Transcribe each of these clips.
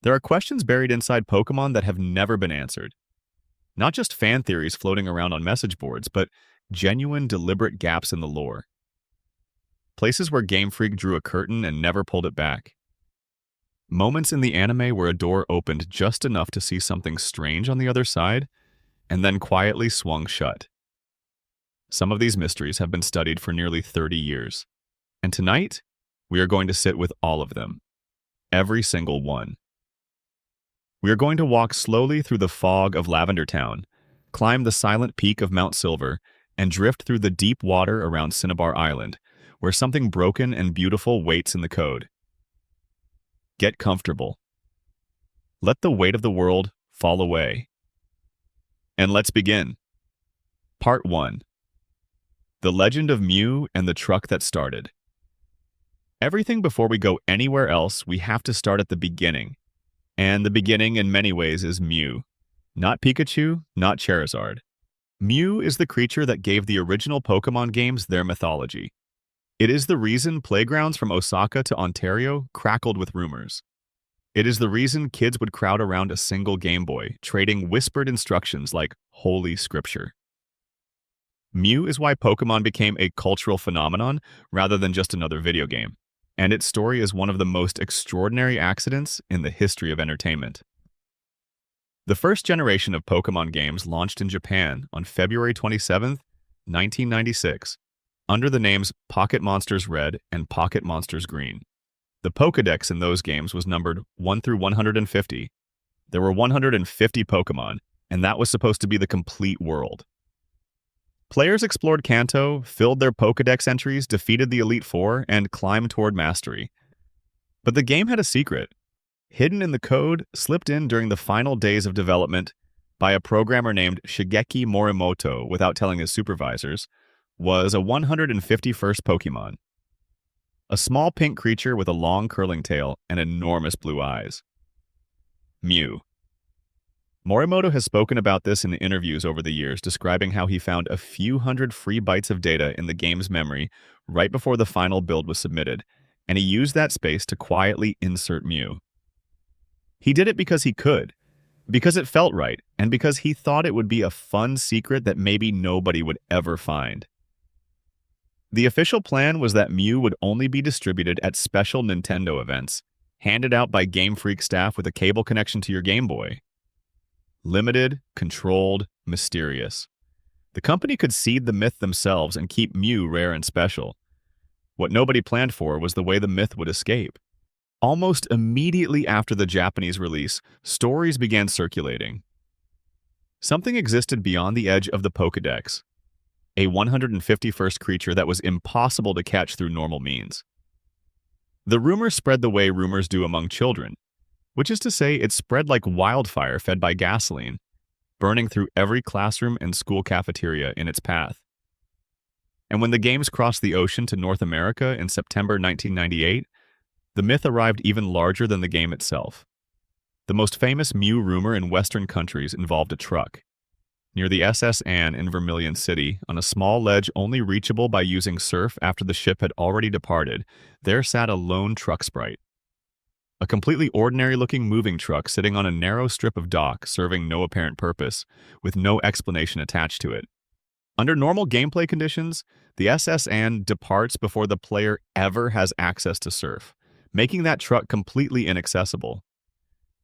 There are questions buried inside Pokemon that have never been answered. Not just fan theories floating around on message boards, but genuine, deliberate gaps in the lore. Places where Game Freak drew a curtain and never pulled it back. Moments in the anime where a door opened just enough to see something strange on the other side, and then quietly swung shut. Some of these mysteries have been studied for nearly 30 years. And tonight, we are going to sit with all of them. Every single one. We are going to walk slowly through the fog of Lavender Town, climb the silent peak of Mount Silver, and drift through the deep water around Cinnabar Island, where something broken and beautiful waits in the code. Get comfortable. Let the weight of the world fall away. And let's begin. Part 1. The Legend of Mew and the Truck That Started. Everything before we go anywhere else, we have to start at the beginning. And the beginning, in many ways, is Mew. Not Pikachu, not Charizard. Mew is the creature that gave the original Pokemon games their mythology. It is the reason playgrounds from Osaka to Ontario crackled with rumors. It is the reason kids would crowd around a single Game Boy, trading whispered instructions like Holy Scripture. Mew is why Pokemon became a cultural phenomenon rather than just another video game, and its story is one of the most extraordinary accidents in the history of entertainment. The first generation of Pokemon games launched in Japan on February 27, 1996, under the names Pocket Monsters Red and Pocket Monsters Green. The Pokédex in those games was numbered 1 through 150. There were 150 Pokemon, and that was supposed to be the complete world. Players explored Kanto, filled their Pokédex entries, defeated the Elite Four, and climbed toward mastery. But the game had a secret. Hidden in the code, slipped in during the final days of development by a programmer named Shigeki Morimoto without telling his supervisors, was a 151st Pokemon. A small pink creature with a long curling tail and enormous blue eyes. Mew. Morimoto has spoken about this in interviews over the years, describing how he found a few hundred free bytes of data in the game's memory right before the final build was submitted, and he used that space to quietly insert Mew. He did it because he could, because it felt right, and because he thought it would be a fun secret that maybe nobody would ever find. The official plan was that Mew would only be distributed at special Nintendo events, handed out by Game Freak staff with a cable connection to your Game Boy. Limited, controlled, mysterious. The company could seed the myth themselves and keep Mew rare and special. What nobody planned for was the way the myth would escape. Almost immediately after the Japanese release, stories began circulating. Something existed beyond the edge of the Pokédex. A 151st creature that was impossible to catch through normal means. The rumors spread the way rumors do among children, which is to say it spread like wildfire fed by gasoline, burning through every classroom and school cafeteria in its path. And when the games crossed the ocean to North America in September 1998, the myth arrived even larger than the game itself. The most famous Mew rumor in Western countries involved a truck. Near the SS Anne in Vermilion City, on a small ledge only reachable by using surf after the ship had already departed, there sat a lone truck sprite. A completely ordinary-looking moving truck sitting on a narrow strip of dock serving no apparent purpose, with no explanation attached to it. Under normal gameplay conditions, the SS Anne departs before the player ever has access to surf, making that truck completely inaccessible.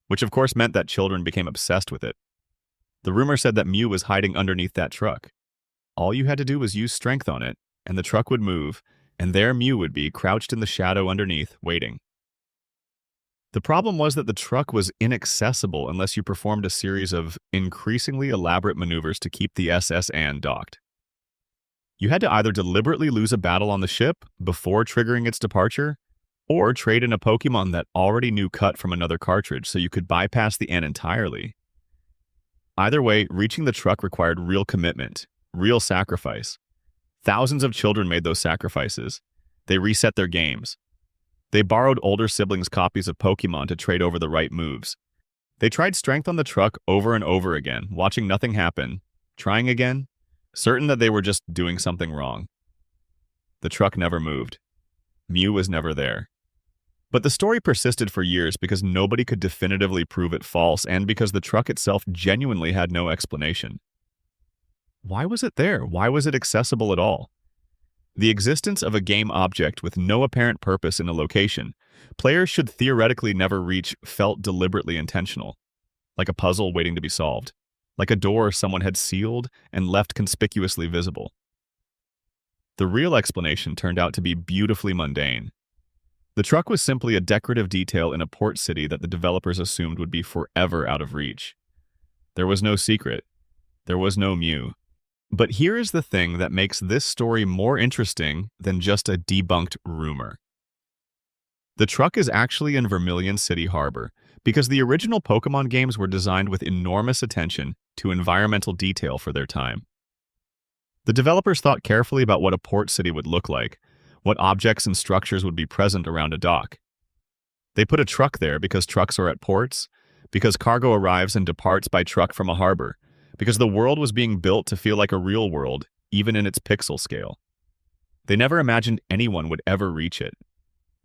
Which of course meant that children became obsessed with it. The rumor said that Mew was hiding underneath that truck. All you had to do was use strength on it, and the truck would move, and there Mew would be, crouched in the shadow underneath, waiting. The problem was that the truck was inaccessible unless you performed a series of increasingly elaborate maneuvers to keep the SS Anne docked. You had to either deliberately lose a battle on the ship before triggering its departure, or trade in a Pokemon that already knew cut from another cartridge so you could bypass the Anne entirely. Either way, reaching the truck required real commitment, real sacrifice. Thousands of children made those sacrifices. They reset their games. They borrowed older siblings' copies of Pokemon to trade over the right moves. They tried strength on the truck over and over again, watching nothing happen, trying again, certain that they were just doing something wrong. The truck never moved. Mew was never there. But the story persisted for years because nobody could definitively prove it false and because the truck itself genuinely had no explanation. Why was it there? Why was it accessible at all? The existence of a game object with no apparent purpose in a location players should theoretically never reach felt deliberately intentional, like a puzzle waiting to be solved, like a door someone had sealed and left conspicuously visible. The real explanation turned out to be beautifully mundane. The truck was simply a decorative detail in a port city that the developers assumed would be forever out of reach. There was no secret. There was no Mew. But here is the thing that makes this story more interesting than just a debunked rumor. The truck is actually in Vermilion City Harbor because the original Pokemon games were designed with enormous attention to environmental detail for their time. The developers thought carefully about what a port city would look like, what objects and structures would be present around a dock. They put a truck there because trucks are at ports, because cargo arrives and departs by truck from a harbor, because the world was being built to feel like a real world, even in its pixel scale. They never imagined anyone would ever reach it.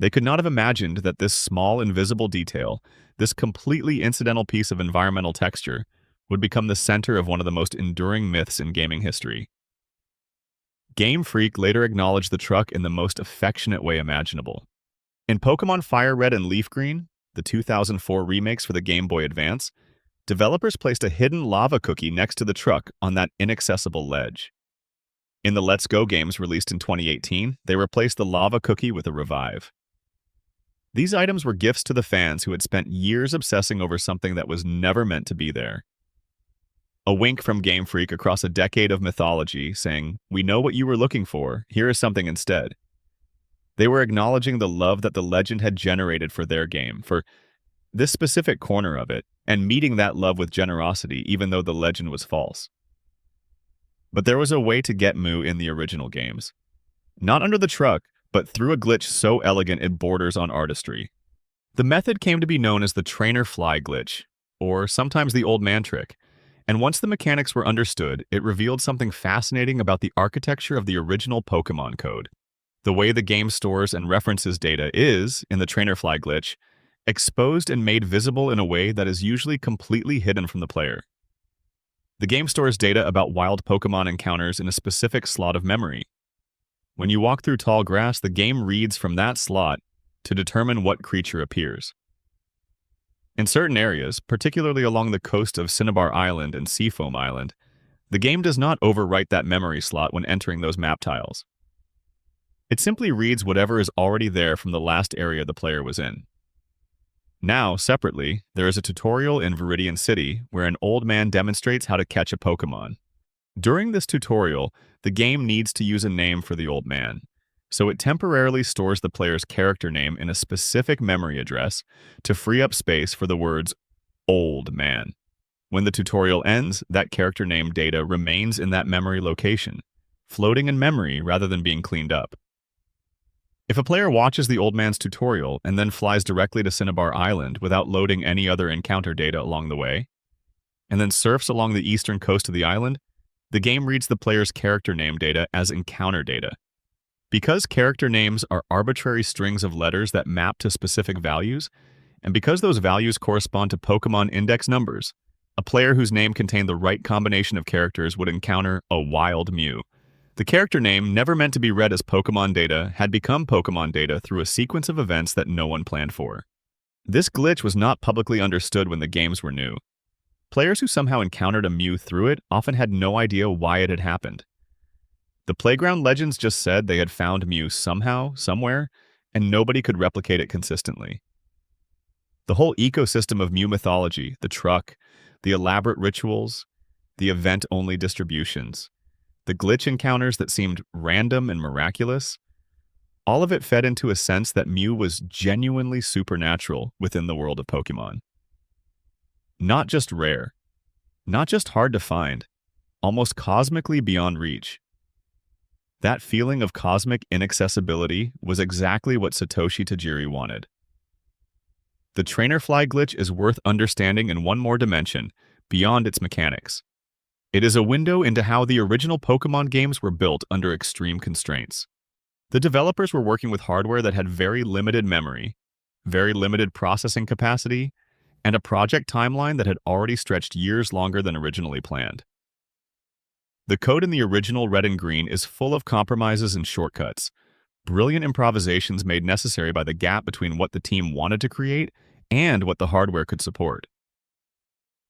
They could not have imagined that this small, invisible detail, this completely incidental piece of environmental texture, would become the center of one of the most enduring myths in gaming history. Game Freak later acknowledged the truck in the most affectionate way imaginable. In Pokemon Fire Red and Leaf Green, the 2004 remakes for the Game Boy Advance, developers placed a hidden lava cookie next to the truck on that inaccessible ledge. In the Let's Go games released in 2018, they replaced the lava cookie with a revive. These items were gifts to the fans who had spent years obsessing over something that was never meant to be there. A wink from Game Freak across a decade of mythology, saying, "We know what you were looking for, here is something instead." They were acknowledging the love that the legend had generated for their game, for this specific corner of it, and meeting that love with generosity even though the legend was false. But there was a way to get Moo in the original games. Not under the truck, but through a glitch so elegant it borders on artistry. The method came to be known as the trainer fly glitch, or sometimes the old man trick, and once the mechanics were understood, it revealed something fascinating about the architecture of the original Pokemon code. The way the game stores and references data is, in the trainer fly glitch, exposed and made visible in a way that is usually completely hidden from the player. The game stores data about wild Pokemon encounters in a specific slot of memory. When you walk through tall grass, the game reads from that slot to determine what creature appears. In certain areas, particularly along the coast of Cinnabar Island and Seafoam Island, the game does not overwrite that memory slot when entering those map tiles. It simply reads whatever is already there from the last area the player was in. Now, separately, there is a tutorial in Viridian City where an old man demonstrates how to catch a Pokemon. During this tutorial, the game needs to use a name for the old man, so it temporarily stores the player's character name in a specific memory address to free up space for the words "old man." When the tutorial ends, that character name data remains in that memory location, floating in memory rather than being cleaned up. If a player watches the old man's tutorial and then flies directly to Cinnabar Island without loading any other encounter data along the way, and then surfs along the eastern coast of the island, the game reads the player's character name data as encounter data. Because character names are arbitrary strings of letters that map to specific values, and because those values correspond to Pokemon index numbers, a player whose name contained the right combination of characters would encounter a wild Mew. The character name, never meant to be read as Pokemon data, had become Pokemon data through a sequence of events that no one planned for. This glitch was not publicly understood when the games were new. Players who somehow encountered a Mew through it often had no idea why it had happened. The playground legends just said they had found Mew somehow, somewhere, and nobody could replicate it consistently. The whole ecosystem of Mew mythology, the truck, the elaborate rituals, the event-only distributions, the glitch encounters that seemed random and miraculous, all of it fed into a sense that Mew was genuinely supernatural within the world of Pokemon. Not just rare, not just hard to find, almost cosmically beyond reach. That feeling of cosmic inaccessibility was exactly what Satoshi Tajiri wanted. The trainer fly glitch is worth understanding in one more dimension, beyond its mechanics. It is a window into how the original Pokemon games were built under extreme constraints. The developers were working with hardware that had very limited memory, very limited processing capacity, and a project timeline that had already stretched years longer than originally planned. The code in the original Red and Green is full of compromises and shortcuts, brilliant improvisations made necessary by the gap between what the team wanted to create and what the hardware could support.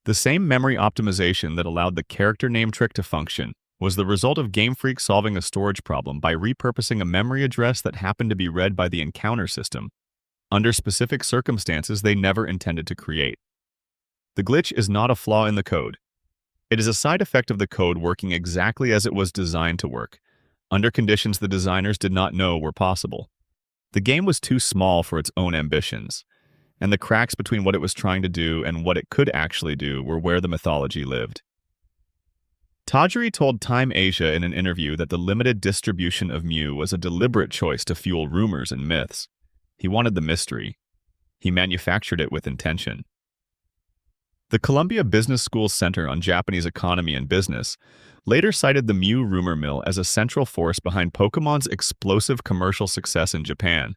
The same memory optimization that allowed the character name trick to function was the result of Game Freak solving a storage problem by repurposing a memory address that happened to be read by the encounter system, under specific circumstances they never intended to create. The glitch is not a flaw in the code. It is a side effect of the code working exactly as it was designed to work, under conditions the designers did not know were possible. The game was too small for its own ambitions, and the cracks between what it was trying to do and what it could actually do were where the mythology lived. Tajiri told Time Asia in an interview that the limited distribution of Mew was a deliberate choice to fuel rumors and myths. He wanted the mystery. He manufactured it with intention. The Columbia Business School's Center on Japanese Economy and Business later cited the Mew rumor mill as a central force behind Pokemon's explosive commercial success in Japan,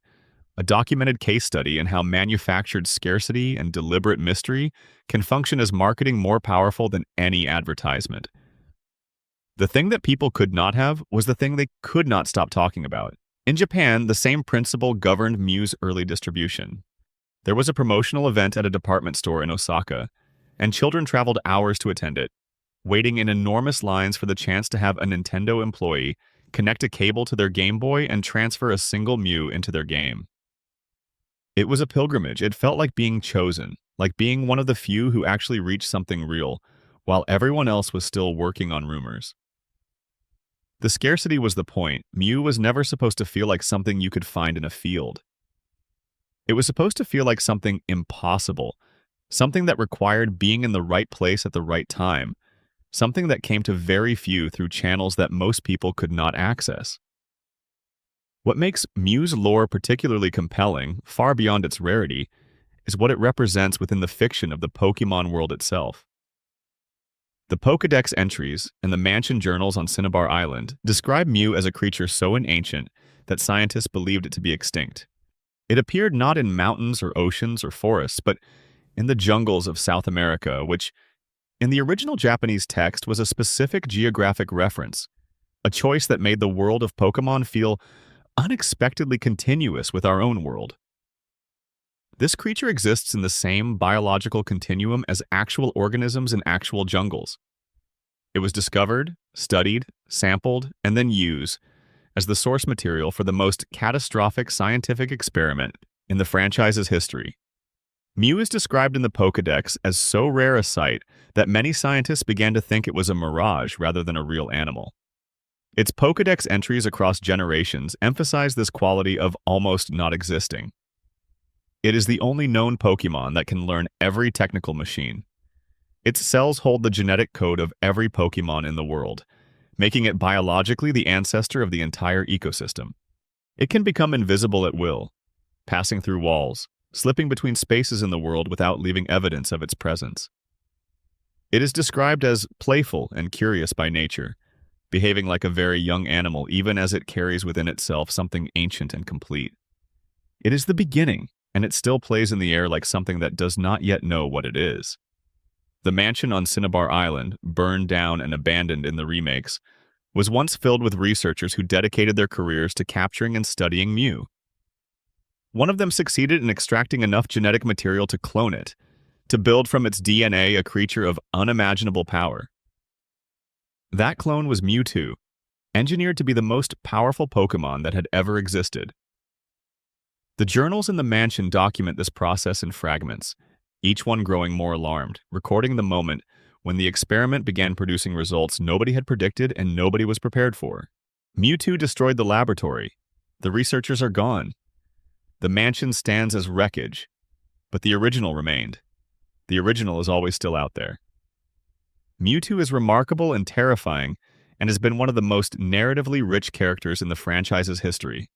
a documented case study in how manufactured scarcity and deliberate mystery can function as marketing more powerful than any advertisement. The thing that people could not have was the thing they could not stop talking about. In Japan, the same principle governed Mew's early distribution. There was a promotional event at a department store in Osaka, and children traveled hours to attend it, waiting in enormous lines for the chance to have a Nintendo employee connect a cable to their Game Boy and transfer a single Mew into their game. It was a pilgrimage. It felt like being chosen, like being one of the few who actually reached something real, while everyone else was still working on rumors. The scarcity was the point. Mew was never supposed to feel like something you could find in a field. It was supposed to feel like something impossible, something that required being in the right place at the right time, something that came to very few through channels that most people could not access. What makes Mew's lore particularly compelling, far beyond its rarity, is what it represents within the fiction of the Pokemon world itself. The Pokédex entries and the mansion journals on Cinnabar Island describe Mew as a creature so ancient that scientists believed it to be extinct. It appeared not in mountains or oceans or forests, but in the jungles of South America, which, in the original Japanese text, was a specific geographic reference, a choice that made the world of Pokemon feel unexpectedly continuous with our own world. This creature exists in the same biological continuum as actual organisms in actual jungles. It was discovered, studied, sampled, and then used as the source material for the most catastrophic scientific experiment in the franchise's history. Mew is described in the Pokédex as so rare a sight that many scientists began to think it was a mirage rather than a real animal. Its Pokédex entries across generations emphasize this quality of almost not existing. It is the only known Pokemon that can learn every technical machine. Its cells hold the genetic code of every Pokemon in the world, making it biologically the ancestor of the entire ecosystem. It can become invisible at will, passing through walls, slipping between spaces in the world without leaving evidence of its presence. It is described as playful and curious by nature, behaving like a very young animal even as it carries within itself something ancient and complete. It is the beginning, and it still plays in the air like something that does not yet know what it is. The mansion on Cinnabar Island, burned down and abandoned in the remakes, was once filled with researchers who dedicated their careers to capturing and studying Mew. One of them succeeded in extracting enough genetic material to clone it, to build from its DNA a creature of unimaginable power. That clone was Mewtwo, engineered to be the most powerful Pokemon that had ever existed. The journals in the mansion document this process in fragments, each one growing more alarmed, recording the moment when the experiment began producing results nobody had predicted and nobody was prepared for. Mewtwo destroyed the laboratory. The researchers are gone. The mansion stands as wreckage, but the original remained. The original is always still out there. Mewtwo is remarkable and terrifying, and has been one of the most narratively rich characters in the franchise's history.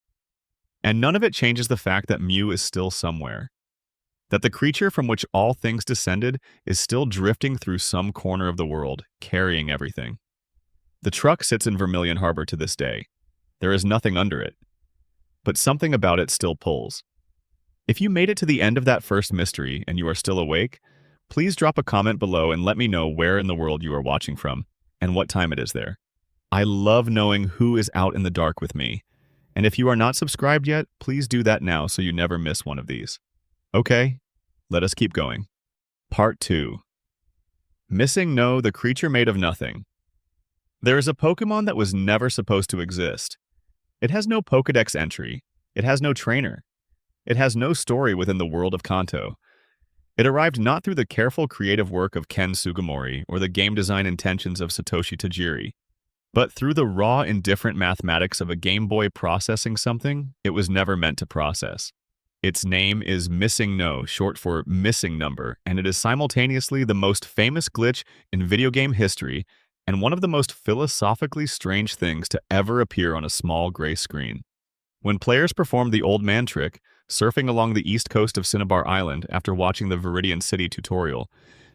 And none of it changes the fact that Mew is still somewhere. That the creature from which all things descended is still drifting through some corner of the world, carrying everything. The truck sits in Vermilion Harbor to this day. There is nothing under it. But something about it still pulls. If you made it to the end of that first mystery and you are still awake, please drop a comment below and let me know where in the world you are watching from and what time it is there. I love knowing who is out in the dark with me. And if you are not subscribed yet, please do that now so you never miss one of these. Okay, let us keep going. Part 2. Missing No, the creature made of nothing. There is a Pokemon that was never supposed to exist. It has no Pokedex entry. It has no trainer. It has no story within the world of Kanto. It arrived not through the careful creative work of Ken Sugimori or the game design intentions of Satoshi Tajiri, but through the raw, indifferent mathematics of a Game Boy processing something it was never meant to process. Its name is Missing No, short for missing number, and it is simultaneously the most famous glitch in video game history and one of the most philosophically strange things to ever appear on a small gray screen. When players performed the old man trick, surfing along the east coast of Cinnabar Island after watching the Viridian City tutorial,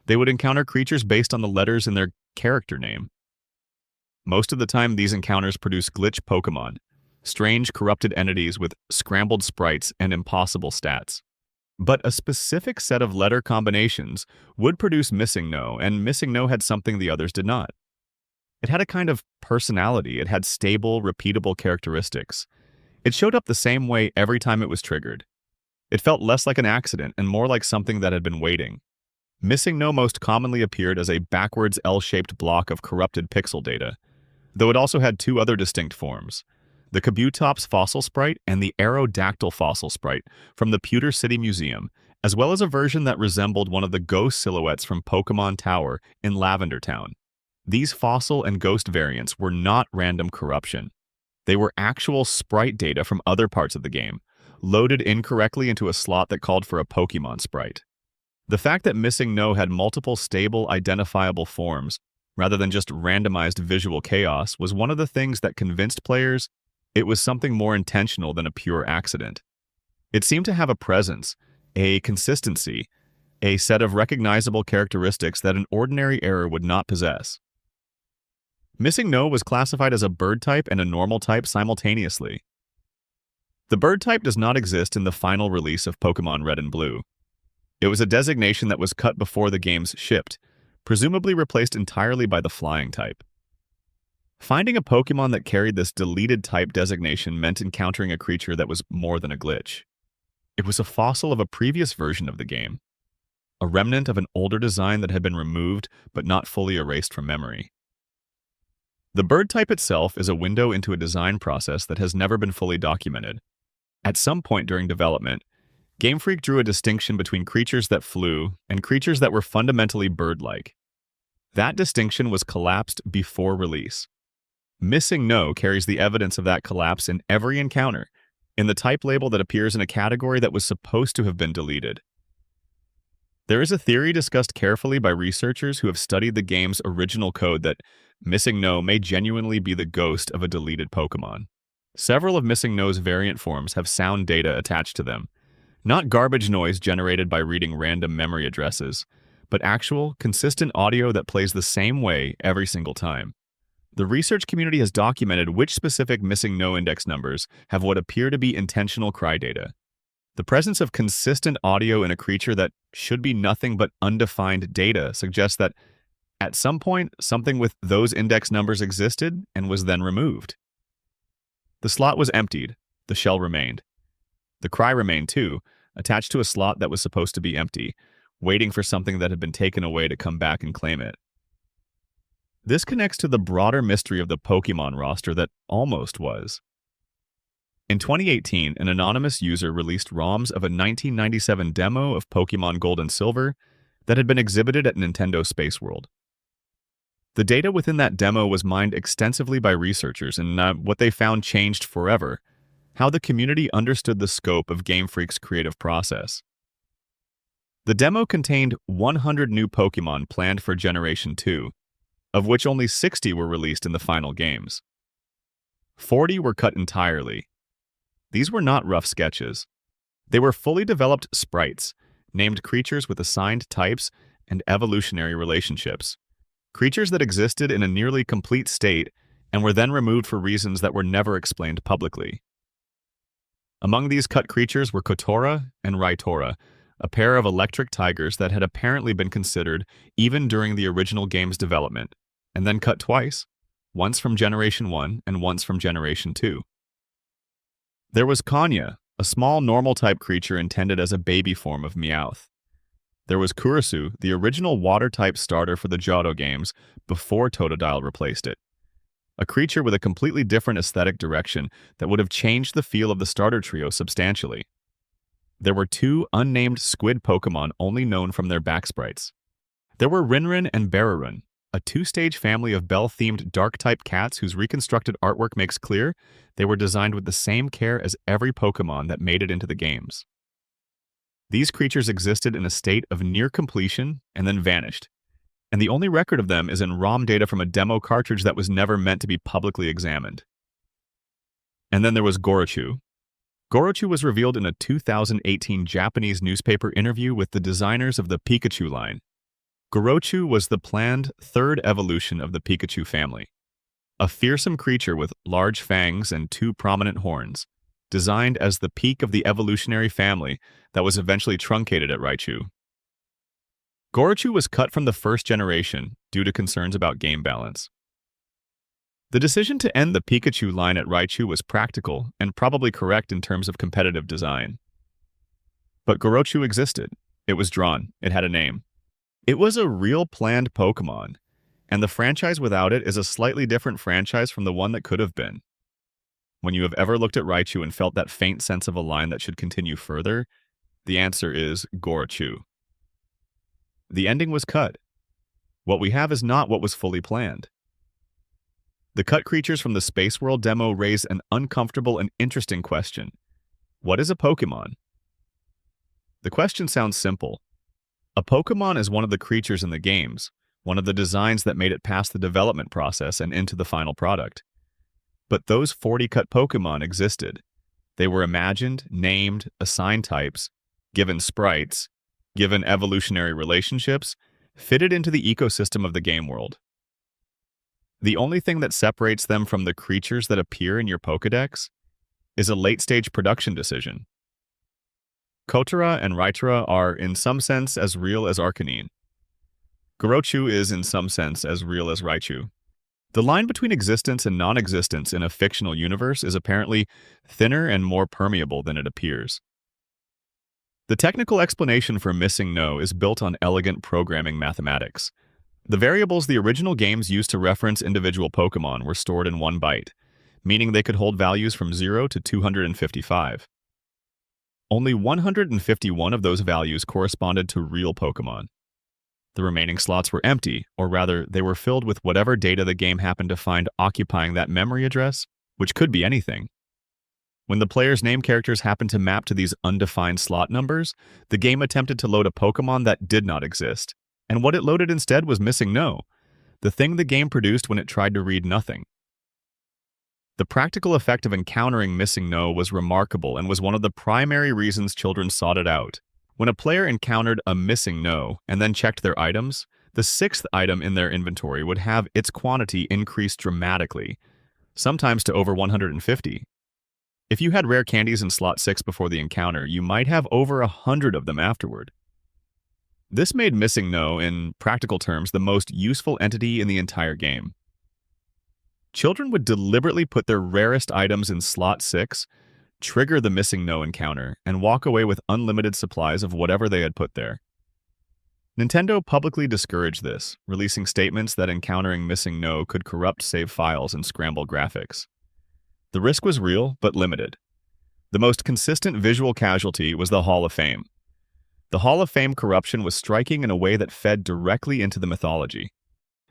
they would encounter creatures based on the letters in their character name. Most of the time, these encounters produce glitch Pokemon, strange, corrupted entities with scrambled sprites and impossible stats. But a specific set of letter combinations would produce Missing No, and Missing No had something the others did not. It had a kind of personality. It had stable, repeatable characteristics. It showed up the same way every time it was triggered. It felt less like an accident and more like something that had been waiting. Missing No most commonly appeared as a backwards L-shaped block of corrupted pixel data, though it also had two other distinct forms: the Kabutops fossil sprite and the Aerodactyl fossil sprite from the Pewter City Museum, as well as a version that resembled one of the ghost silhouettes from Pokemon Tower in Lavender Town. These fossil and ghost variants were not random corruption. They were actual sprite data from other parts of the game, loaded incorrectly into a slot that called for a Pokemon sprite. The fact that Missing No had multiple stable, identifiable forms, rather than just randomized visual chaos, was one of the things that convinced players it was something more intentional than a pure accident. It seemed to have a presence, a consistency, a set of recognizable characteristics that an ordinary error would not possess. Missing No was classified as a bird type and a normal type simultaneously. The bird type does not exist in the final release of Pokemon Red and Blue. It was a designation that was cut before the games shipped, presumably replaced entirely by the flying type. Finding a Pokemon that carried this deleted type designation meant encountering a creature that was more than a glitch. It was a fossil of a previous version of the game, a remnant of an older design that had been removed but not fully erased from memory. The bird type itself is a window into a design process that has never been fully documented. At some point during development, Game Freak drew a distinction between creatures that flew and creatures that were fundamentally bird-like. That distinction was collapsed before release. Missing No carries the evidence of that collapse in every encounter, in the type label that appears in a category that was supposed to have been deleted. There is a theory discussed carefully by researchers who have studied the game's original code that Missing No may genuinely be the ghost of a deleted Pokemon. Several of Missing No's variant forms have sound data attached to them, not garbage noise generated by reading random memory addresses, but actual, consistent audio that plays the same way every single time. The research community has documented which specific Missing No index numbers have what appear to be intentional cry data. The presence of consistent audio in a creature that should be nothing but undefined data suggests that, at some point, something with those index numbers existed and was then removed. The slot was emptied. The shell remained. The cry remained too, attached to a slot that was supposed to be empty, waiting for something that had been taken away to come back and claim it. This connects to the broader mystery of the Pokemon roster that almost was. In 2018, an anonymous user released ROMs of a 1997 demo of Pokemon Gold and Silver that had been exhibited at Nintendo Space World. The data within that demo was mined extensively by researchers, and what they found changed forever how the community understood the scope of Game Freak's creative process. The demo contained 100 new Pokemon planned for Generation 2, of which only 60 were released in the final games. 40 were cut entirely. These were not rough sketches. They were fully developed sprites, named creatures with assigned types and evolutionary relationships. Creatures that existed in a nearly complete state and were then removed for reasons that were never explained publicly. Among these cut creatures were Kotora and Raitora, a pair of electric tigers that had apparently been considered even during the original game's development, and then cut twice, once from Generation 1 and once from Generation 2. There was Kanya, a small normal-type creature intended as a baby form of Meowth. There was Kurisu, the original water-type starter for the Johto games before Totodile replaced it. A creature with a completely different aesthetic direction that would have changed the feel of the starter trio substantially. There were two unnamed squid Pokemon only known from their back sprites. There were Rinrin and Bararun, a two-stage family of bell-themed dark-type cats whose reconstructed artwork makes clear they were designed with the same care as every Pokemon that made it into the games. These creatures existed in a state of near completion and then vanished, and the only record of them is in ROM data from a demo cartridge that was never meant to be publicly examined. And then there was Gorochu. Gorochu was revealed in a 2018 Japanese newspaper interview with the designers of the Pikachu line. Gorochu was the planned third evolution of the Pikachu family, a fearsome creature with large fangs and two prominent horns, designed as the peak of the evolutionary family that was eventually truncated at Raichu. Gorochu was cut from the first generation due to concerns about game balance. The decision to end the Pikachu line at Raichu was practical and probably correct in terms of competitive design. But Gorochu existed. It was drawn. It had a name. It was a real planned Pokemon, and the franchise without it is a slightly different franchise from the one that could have been. When you have ever looked at Raichu and felt that faint sense of a line that should continue further, the answer is Gorochu. The ending was cut. What we have is not what was fully planned. The cut creatures from the Space World demo raise an uncomfortable and interesting question. What is a Pokemon? The question sounds simple. A Pokemon is one of the creatures in the games, one of the designs that made it past the development process and into the final product. But those 40 cut Pokemon existed. They were imagined, named, assigned types, given sprites, given evolutionary relationships, fitted into the ecosystem of the game world. The only thing that separates them from the creatures that appear in your Pokédex is a late-stage production decision. Kotora and Raitora are, in some sense, as real as Arcanine. Gorochu is, in some sense, as real as Raichu. The line between existence and non-existence in a fictional universe is apparently thinner and more permeable than it appears. The technical explanation for missing no is built on elegant programming mathematics. The variables the original games used to reference individual Pokemon were stored in 1 byte, meaning they could hold values from 0 to 255. Only 151 of those values corresponded to real Pokemon. The remaining slots were empty, or rather, they were filled with whatever data the game happened to find occupying that memory address, which could be anything. When the player's name characters happened to map to these undefined slot numbers, the game attempted to load a Pokemon that did not exist, and what it loaded instead was missing no, the thing the game produced when it tried to read nothing. The practical effect of encountering missing no was remarkable and was one of the primary reasons children sought it out. When a player encountered a missing no and then checked their items, the 6th item in their inventory would have its quantity increased dramatically, sometimes to over 150. If you had rare candies in slot 6 before the encounter, you might have over 100 of them afterward. This made missing no, in practical terms, the most useful entity in the entire game. Children would deliberately put their rarest items in slot 6, trigger the missing no encounter, and walk away with unlimited supplies of whatever they had put there. Nintendo publicly discouraged this, releasing statements that encountering missing no could corrupt save files and scramble graphics. The risk was real, but limited. The most consistent visual casualty was the Hall of Fame. The Hall of Fame corruption was striking in a way that fed directly into the mythology.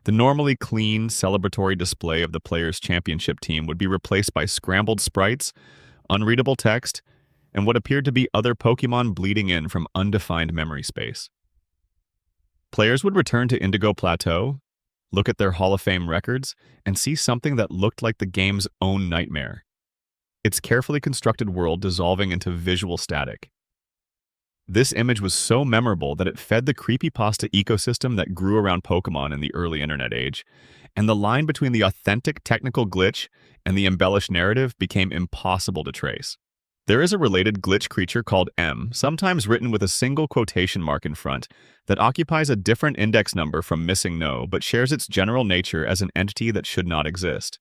The normally clean, celebratory display of the player's championship team would be replaced by scrambled sprites, unreadable text, and what appeared to be other Pokemon bleeding in from undefined memory space. Players would return to Indigo Plateau, look at their Hall of Fame records, and see something that looked like the game's own nightmare. Its carefully constructed world dissolving into visual static. This image was so memorable that it fed the creepypasta ecosystem that grew around Pokemon in the early internet age, and the line between the authentic technical glitch and the embellished narrative became impossible to trace. There is a related glitch creature called M, sometimes written with a single quotation mark in front, that occupies a different index number from Missing No but shares its general nature as an entity that should not exist.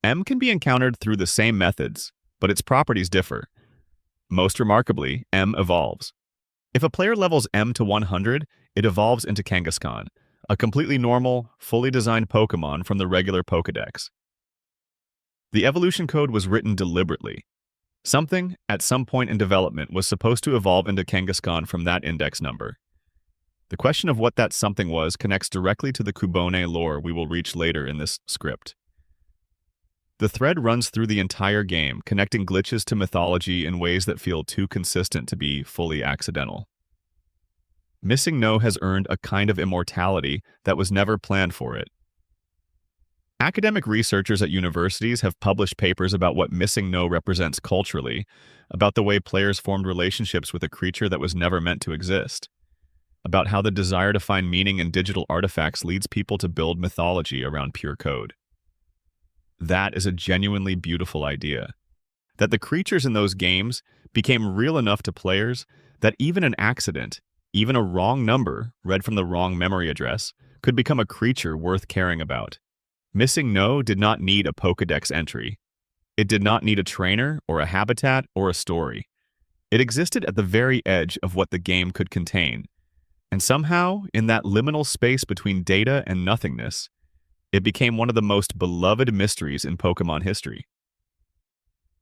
M can be encountered through the same methods, but its properties differ. Most remarkably, M evolves. If a player levels M to 100, it evolves into Kangaskhan, a completely normal, fully designed Pokémon from the regular Pokédex. The evolution code was written deliberately. Something, at some point in development, was supposed to evolve into Kangaskhan from that index number. The question of what that something was connects directly to the Kubone lore we will reach later in this script. The thread runs through the entire game, connecting glitches to mythology in ways that feel too consistent to be fully accidental. Missing No has earned a kind of immortality that was never planned for it. Academic researchers at universities have published papers about what Missing No represents culturally, about the way players formed relationships with a creature that was never meant to exist, about how the desire to find meaning in digital artifacts leads people to build mythology around pure code. That is a genuinely beautiful idea. That the creatures in those games became real enough to players that even an accident, even a wrong number read from the wrong memory address, could become a creature worth caring about. Missing No did not need a Pokédex entry. It did not need a trainer or a habitat or a story. It existed at the very edge of what the game could contain. And somehow, in that liminal space between data and nothingness, it became one of the most beloved mysteries in Pokémon history.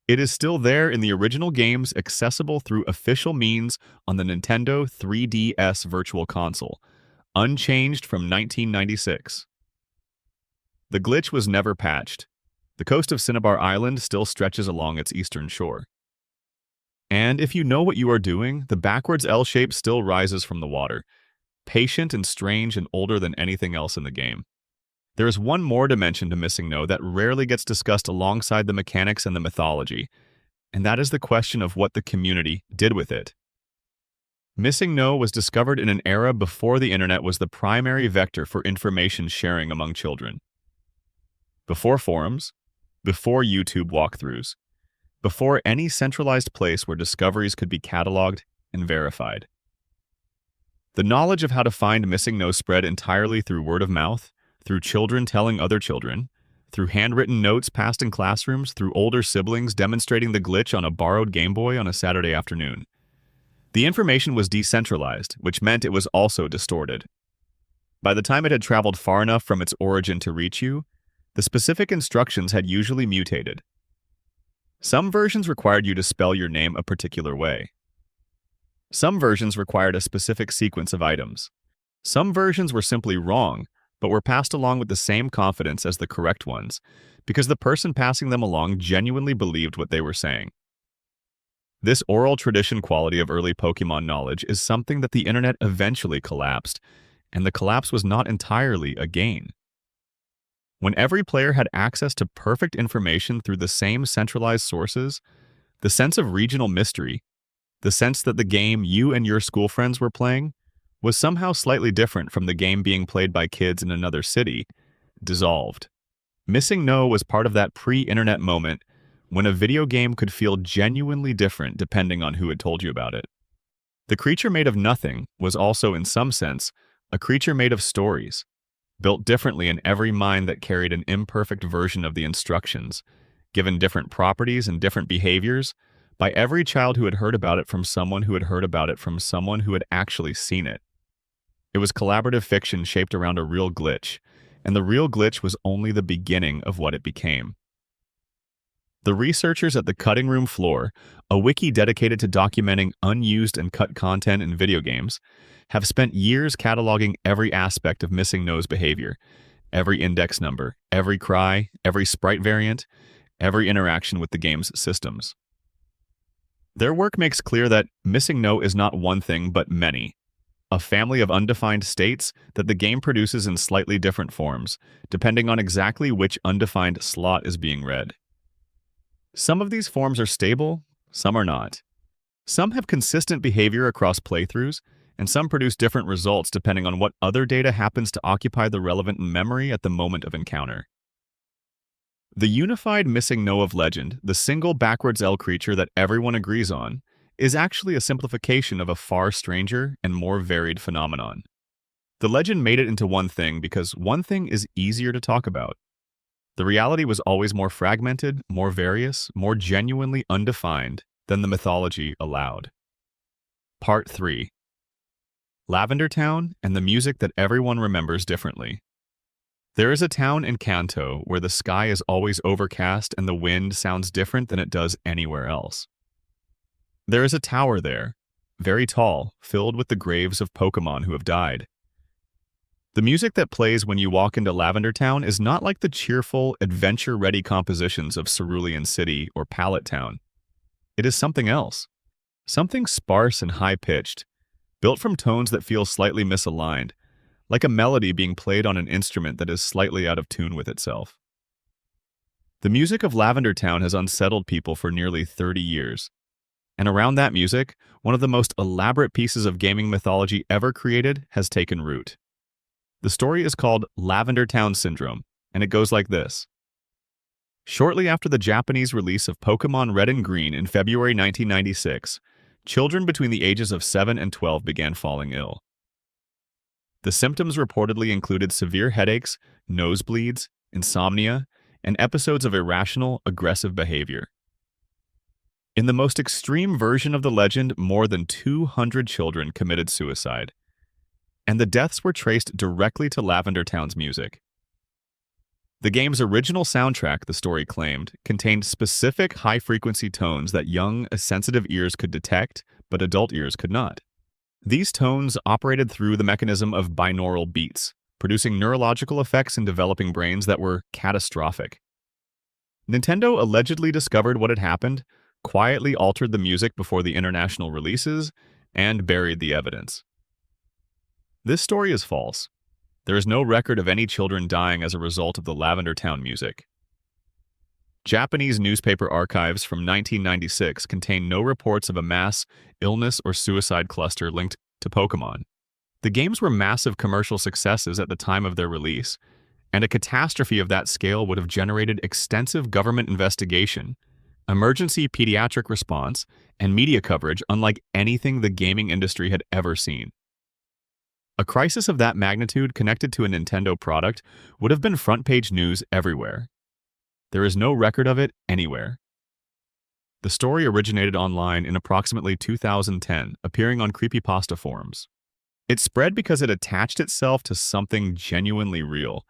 It is still there in the original games, accessible through official means on the Nintendo 3DS Virtual Console, unchanged from 1996. The glitch was never patched. The coast of Cinnabar Island still stretches along its eastern shore. And if you know what you are doing, the backwards L shape still rises from the water, patient and strange and older than anything else in the game. There is one more dimension to Missing No that rarely gets discussed alongside the mechanics and the mythology, and that is the question of what the community did with it. Missing No was discovered in an era before the internet was the primary vector for information sharing among children. Before forums, before YouTube walkthroughs, before any centralized place where discoveries could be cataloged and verified. The knowledge of how to find Missing No spread entirely through word of mouth, through children telling other children, through handwritten notes passed in classrooms, through older siblings demonstrating the glitch on a borrowed Game Boy on a Saturday afternoon. The information was decentralized, which meant it was also distorted. By the time it had traveled far enough from its origin to reach you, the specific instructions had usually mutated. Some versions required you to spell your name a particular way. Some versions required a specific sequence of items. Some versions were simply wrong, but were passed along with the same confidence as the correct ones, because the person passing them along genuinely believed what they were saying. This oral tradition quality of early Pokémon knowledge is something that the internet eventually collapsed, and the collapse was not entirely a gain. When every player had access to perfect information through the same centralized sources, the sense of regional mystery, the sense that the game you and your school friends were playing, was somehow slightly different from the game being played by kids in another city, dissolved. Missing No was part of that pre-internet moment when a video game could feel genuinely different depending on who had told you about it. The creature made of nothing was also, in some sense, a creature made of stories, built differently in every mind that carried an imperfect version of the instructions, given different properties and different behaviors, by every child who had heard about it from someone who had heard about it from someone who had actually seen it. It was collaborative fiction shaped around a real glitch, and the real glitch was only the beginning of what it became. The researchers at the Cutting Room Floor, a wiki dedicated to documenting unused and cut content in video games, have spent years cataloging every aspect of Missing No's behavior, every index number, every cry, every sprite variant, every interaction with the game's systems. Their work makes clear that Missing No is not one thing but many, a family of undefined states that the game produces in slightly different forms, depending on exactly which undefined slot is being read. Some of these forms are stable, some are not. Some have consistent behavior across playthroughs, and some produce different results depending on what other data happens to occupy the relevant memory at the moment of encounter. The unified missing no of legend, the single backwards L creature that everyone agrees on, is actually a simplification of a far stranger and more varied phenomenon. The legend made it into one thing because one thing is easier to talk about. The reality was always more fragmented, more various, more genuinely undefined than the mythology allowed. Part 3. Lavender Town and the music that everyone remembers differently. There is a town in Kanto where the sky is always overcast and the wind sounds different than it does anywhere else. There is a tower there, very tall, filled with the graves of Pokemon who have died. The music that plays when you walk into Lavender Town is not like the cheerful, adventure-ready compositions of Cerulean City or Pallet Town. It is something else. Something sparse and high-pitched, built from tones that feel slightly misaligned, like a melody being played on an instrument that is slightly out of tune with itself. The music of Lavender Town has unsettled people for nearly 30 years. And around that music, one of the most elaborate pieces of gaming mythology ever created has taken root. The story is called Lavender Town Syndrome, and it goes like this. Shortly after the Japanese release of Pokemon Red and Green in February 1996, children between the ages of 7 and 12 began falling ill. The symptoms reportedly included severe headaches, nosebleeds, insomnia, and episodes of irrational, aggressive behavior. In the most extreme version of the legend, more than 200 children committed suicide, and the deaths were traced directly to Lavender Town's music. The game's original soundtrack, the story claimed, contained specific high-frequency tones that young, sensitive ears could detect, but adult ears could not. These tones operated through the mechanism of binaural beats, producing neurological effects in developing brains that were catastrophic. Nintendo allegedly discovered what had happened, quietly altered the music before the international releases, and buried the evidence. This story is false. There is no record of any children dying as a result of the Lavender Town music. Japanese newspaper archives from 1996 contain no reports of a mass illness or suicide cluster linked to Pokemon. The games were massive commercial successes at the time of their release, and a catastrophe of that scale would have generated extensive government investigation, emergency pediatric response, and media coverage unlike anything the gaming industry had ever seen. A crisis of that magnitude connected to a Nintendo product would have been front-page news everywhere. There is no record of it anywhere. The story originated online in approximately 2010, appearing on creepypasta forums. It spread because it attached itself to something genuinely real.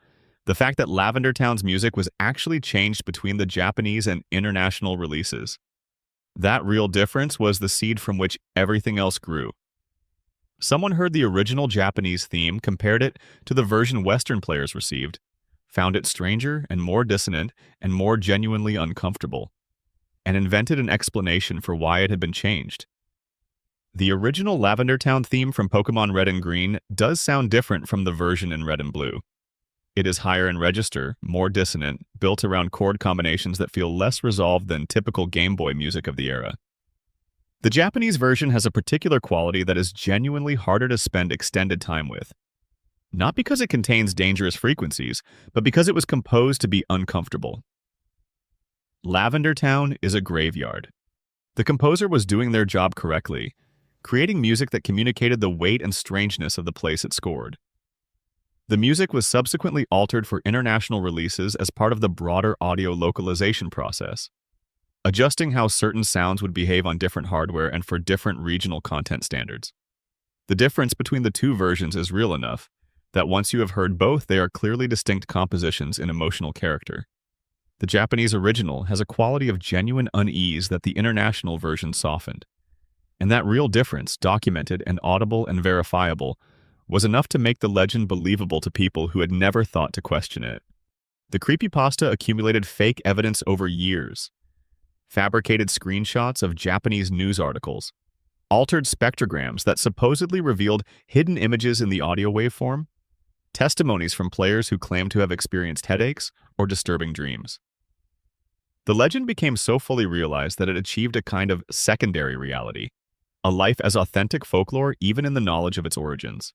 The fact that Lavender Town's music was actually changed between the Japanese and international releases. That real difference was the seed from which everything else grew. Someone heard the original Japanese theme, compared it to the version Western players received, found it stranger and more dissonant and more genuinely uncomfortable, and invented an explanation for why it had been changed. The original Lavender Town theme from Pokemon Red and Green does sound different from the version in Red and Blue. It is higher in register, more dissonant, built around chord combinations that feel less resolved than typical Game Boy music of the era. The Japanese version has a particular quality that is genuinely harder to spend extended time with. Not because it contains dangerous frequencies, but because it was composed to be uncomfortable. Lavender Town is a graveyard. The composer was doing their job correctly, creating music that communicated the weight and strangeness of the place it scored. The music was subsequently altered for international releases as part of the broader audio localization process, adjusting how certain sounds would behave on different hardware and for different regional content standards. The difference between the two versions is real enough that once you have heard both, they are clearly distinct compositions in emotional character. The Japanese original has a quality of genuine unease that the international version softened. And that real difference, documented and audible and verifiable, was enough to make the legend believable to people who had never thought to question it. The creepypasta accumulated fake evidence over years. Fabricated screenshots of Japanese news articles, altered spectrograms that supposedly revealed hidden images in the audio waveform, testimonies from players who claimed to have experienced headaches or disturbing dreams. The legend became so fully realized that it achieved a kind of secondary reality, a life as authentic folklore even in the knowledge of its origins.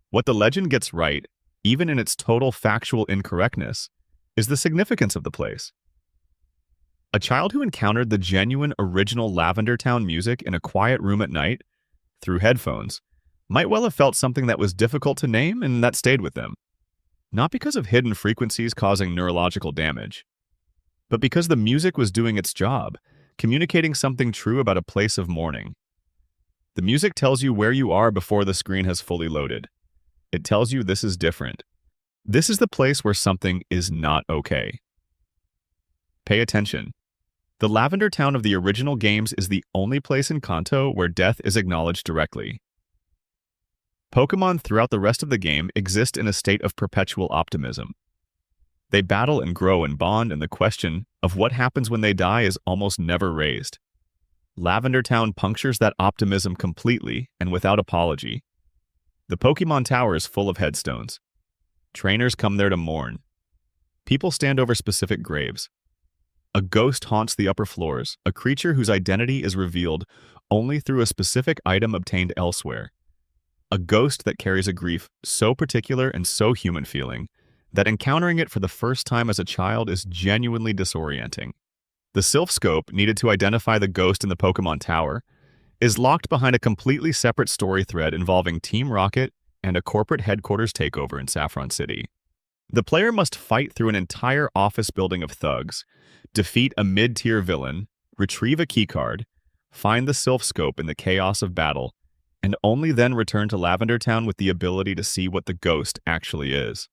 What the legend gets right, even in its total factual incorrectness, is the significance of the place. A child who encountered the genuine original Lavender Town music in a quiet room at night, through headphones, might well have felt something that was difficult to name and that stayed with them. Not because of hidden frequencies causing neurological damage, but because the music was doing its job, communicating something true about a place of mourning. The music tells you where you are before the screen has fully loaded. It tells you this is different. This is the place where something is not okay. Pay attention. The Lavender Town of the original games is the only place in Kanto where death is acknowledged directly. Pokémon throughout the rest of the game exist in a state of perpetual optimism. They battle and grow and bond, and the question of what happens when they die is almost never raised. Lavender Town punctures that optimism completely and without apology. The Pokémon Tower is full of headstones. Trainers come there to mourn. People stand over specific graves. A ghost haunts the upper floors, a creature whose identity is revealed only through a specific item obtained elsewhere. A ghost that carries a grief so particular and so human feeling that encountering it for the first time as a child is genuinely disorienting. The Sylph Scope needed to identify the ghost in the Pokémon Tower is locked behind a completely separate story thread involving Team Rocket and a corporate headquarters takeover in Saffron City. The player must fight through an entire office building of thugs, defeat a mid-tier villain, retrieve a keycard, find the Sylph Scope in the chaos of battle, and only then return to Lavender Town with the ability to see what the ghost actually is.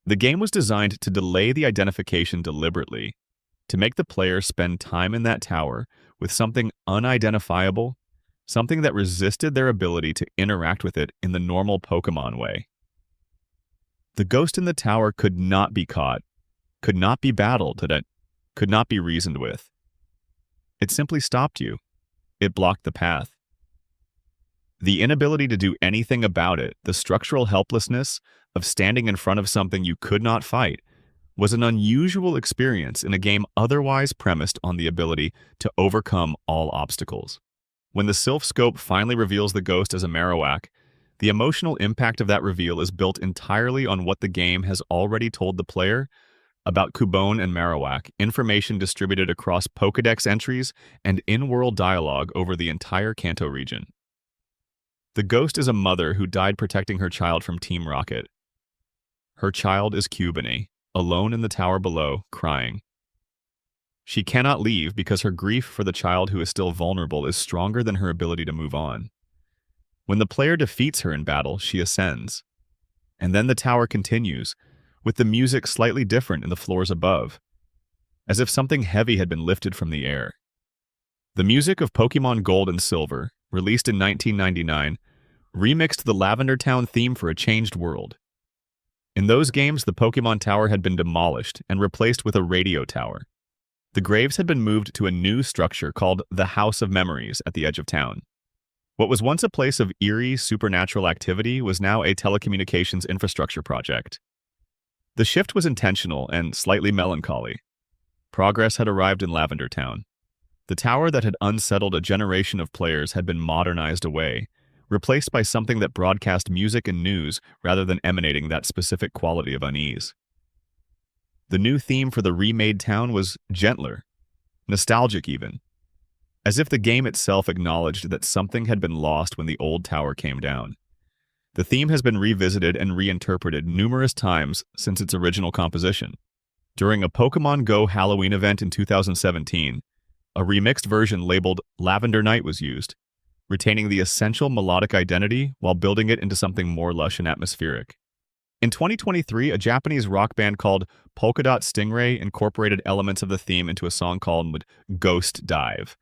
The game was designed to delay the identification deliberately, to make the player spend time in that tower with something unidentifiable, something that resisted their ability to interact with it in the normal Pokémon way. The ghost in the tower could not be caught, could not be battled, could not be reasoned with. It simply stopped you. It blocked the path. The inability to do anything about it, the structural helplessness of standing in front of something you could not fight, was an unusual experience in a game otherwise premised on the ability to overcome all obstacles. When the Sylph Scope finally reveals the ghost as a Marowak, the emotional impact of that reveal is built entirely on what the game has already told the player about Cubone and Marowak, information distributed across Pokédex entries and in-world dialogue over the entire Kanto region. The ghost is a mother who died protecting her child from Team Rocket. Her child is Cubone, alone in the tower below, crying. She cannot leave because her grief for the child who is still vulnerable is stronger than her ability to move on. When the player defeats her in battle, she ascends. And then the tower continues, with the music slightly different in the floors above, as if something heavy had been lifted from the air. The music of Pokémon Gold and Silver, released in 1999, remixed the Lavender Town theme for a changed world. In those games, the Pokémon Tower had been demolished and replaced with a radio tower. The graves had been moved to a new structure called the House of Memories at the edge of town. What was once a place of eerie, supernatural activity was now a telecommunications infrastructure project. The shift was intentional and slightly melancholy. Progress had arrived in Lavender Town. The tower that had unsettled a generation of players had been modernized away, replaced by something that broadcast music and news rather than emanating that specific quality of unease. The new theme for the remade town was gentler, nostalgic even, as if the game itself acknowledged that something had been lost when the old tower came down. The theme has been revisited and reinterpreted numerous times since its original composition. During a Pokémon Go Halloween event in 2017, a remixed version labeled Lavender Night was used, retaining the essential melodic identity while building it into something more lush and atmospheric. In 2023, a Japanese rock band called Polka Dot Stingray incorporated elements of the theme into a song called Ghost Dive,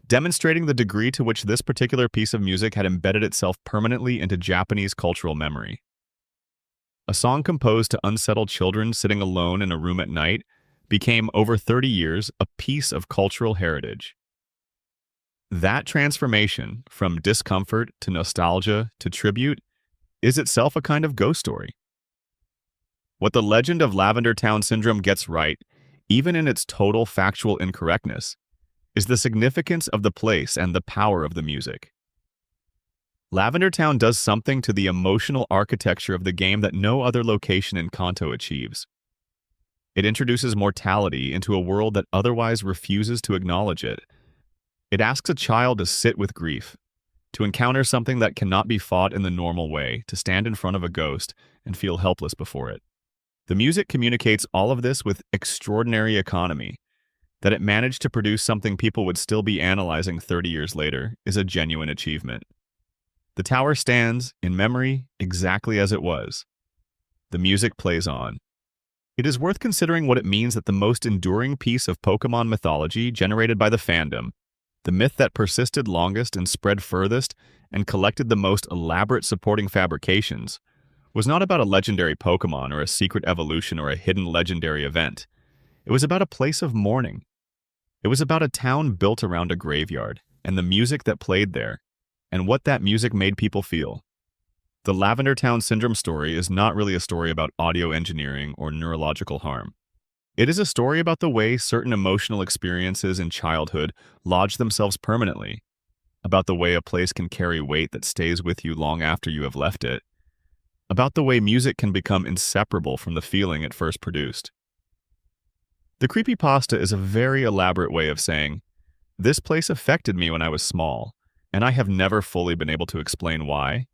demonstrating the degree to which this particular piece of music had embedded itself permanently into Japanese cultural memory. A song composed to unsettled children sitting alone in a room at night became, over 30 years, a piece of cultural heritage. That transformation, from discomfort to nostalgia to tribute, is itself a kind of ghost story. What the legend of Lavender Town Syndrome gets right, even in its total factual incorrectness, is the significance of the place and the power of the music. Lavender Town does something to the emotional architecture of the game that no other location in Kanto achieves. It introduces mortality into a world that otherwise refuses to acknowledge it. It asks a child to sit with grief, to encounter something that cannot be fought in the normal way, to stand in front of a ghost and feel helpless before it. The music communicates all of this with extraordinary economy. That it managed to produce something people would still be analyzing 30 years later is a genuine achievement. The tower stands, in memory, exactly as it was. The music plays on. It is worth considering what it means that the most enduring piece of Pokemon mythology generated by the fandom, the myth that persisted longest and spread furthest and collected the most elaborate supporting fabrications, was not about a legendary Pokemon or a secret evolution or a hidden legendary event. It was about a place of mourning. It was about a town built around a graveyard, and the music that played there, and what that music made people feel. The Lavender Town Syndrome story is not really a story about audio engineering or neurological harm. It is a story about the way certain emotional experiences in childhood lodge themselves permanently, about the way a place can carry weight that stays with you long after you have left it, about the way music can become inseparable from the feeling it first produced. The creepypasta is a very elaborate way of saying, this place affected me when I was small, and I have never fully been able to explain why,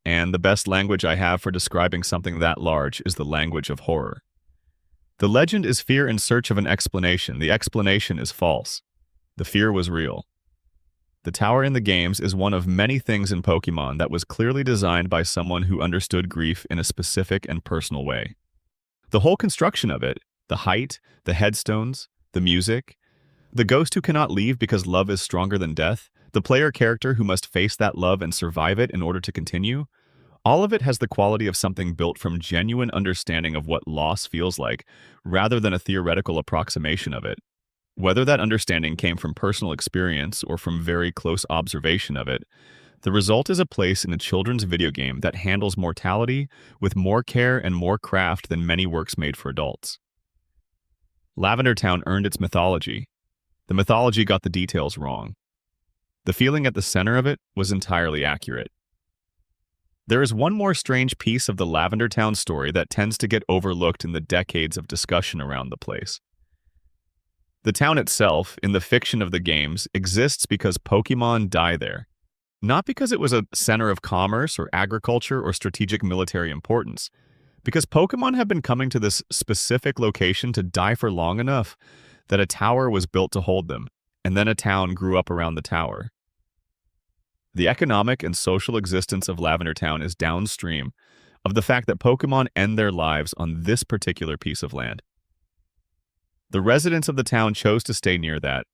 and the best language I have for describing something that large is the language of horror. The legend is fear in search of an explanation. The explanation is false. The fear was real. The tower in the games is one of many things in Pokemon that was clearly designed by someone who understood grief in a specific and personal way. The whole construction of it, the height, the headstones, the music, the ghost who cannot leave because love is stronger than death, the player character who must face that love and survive it in order to continue, all of it has the quality of something built from genuine understanding of what loss feels like, rather than a theoretical approximation of it. Whether that understanding came from personal experience or from very close observation of it, the result is a place in a children's video game that handles mortality with more care and more craft than many works made for adults. Lavender Town earned its mythology. The mythology got the details wrong. The feeling at the center of it was entirely accurate. There is one more strange piece of the Lavender Town story that tends to get overlooked in the decades of discussion around the place. The town itself, in the fiction of the games, exists because Pokemon die there. Not because it was a center of commerce or agriculture or strategic military importance, because Pokemon have been coming to this specific location to die for long enough that a tower was built to hold them, and then a town grew up around the tower. The economic and social existence of Lavender Town is downstream of the fact that Pokemon end their lives on this particular piece of land. The residents of the town chose to stay near that.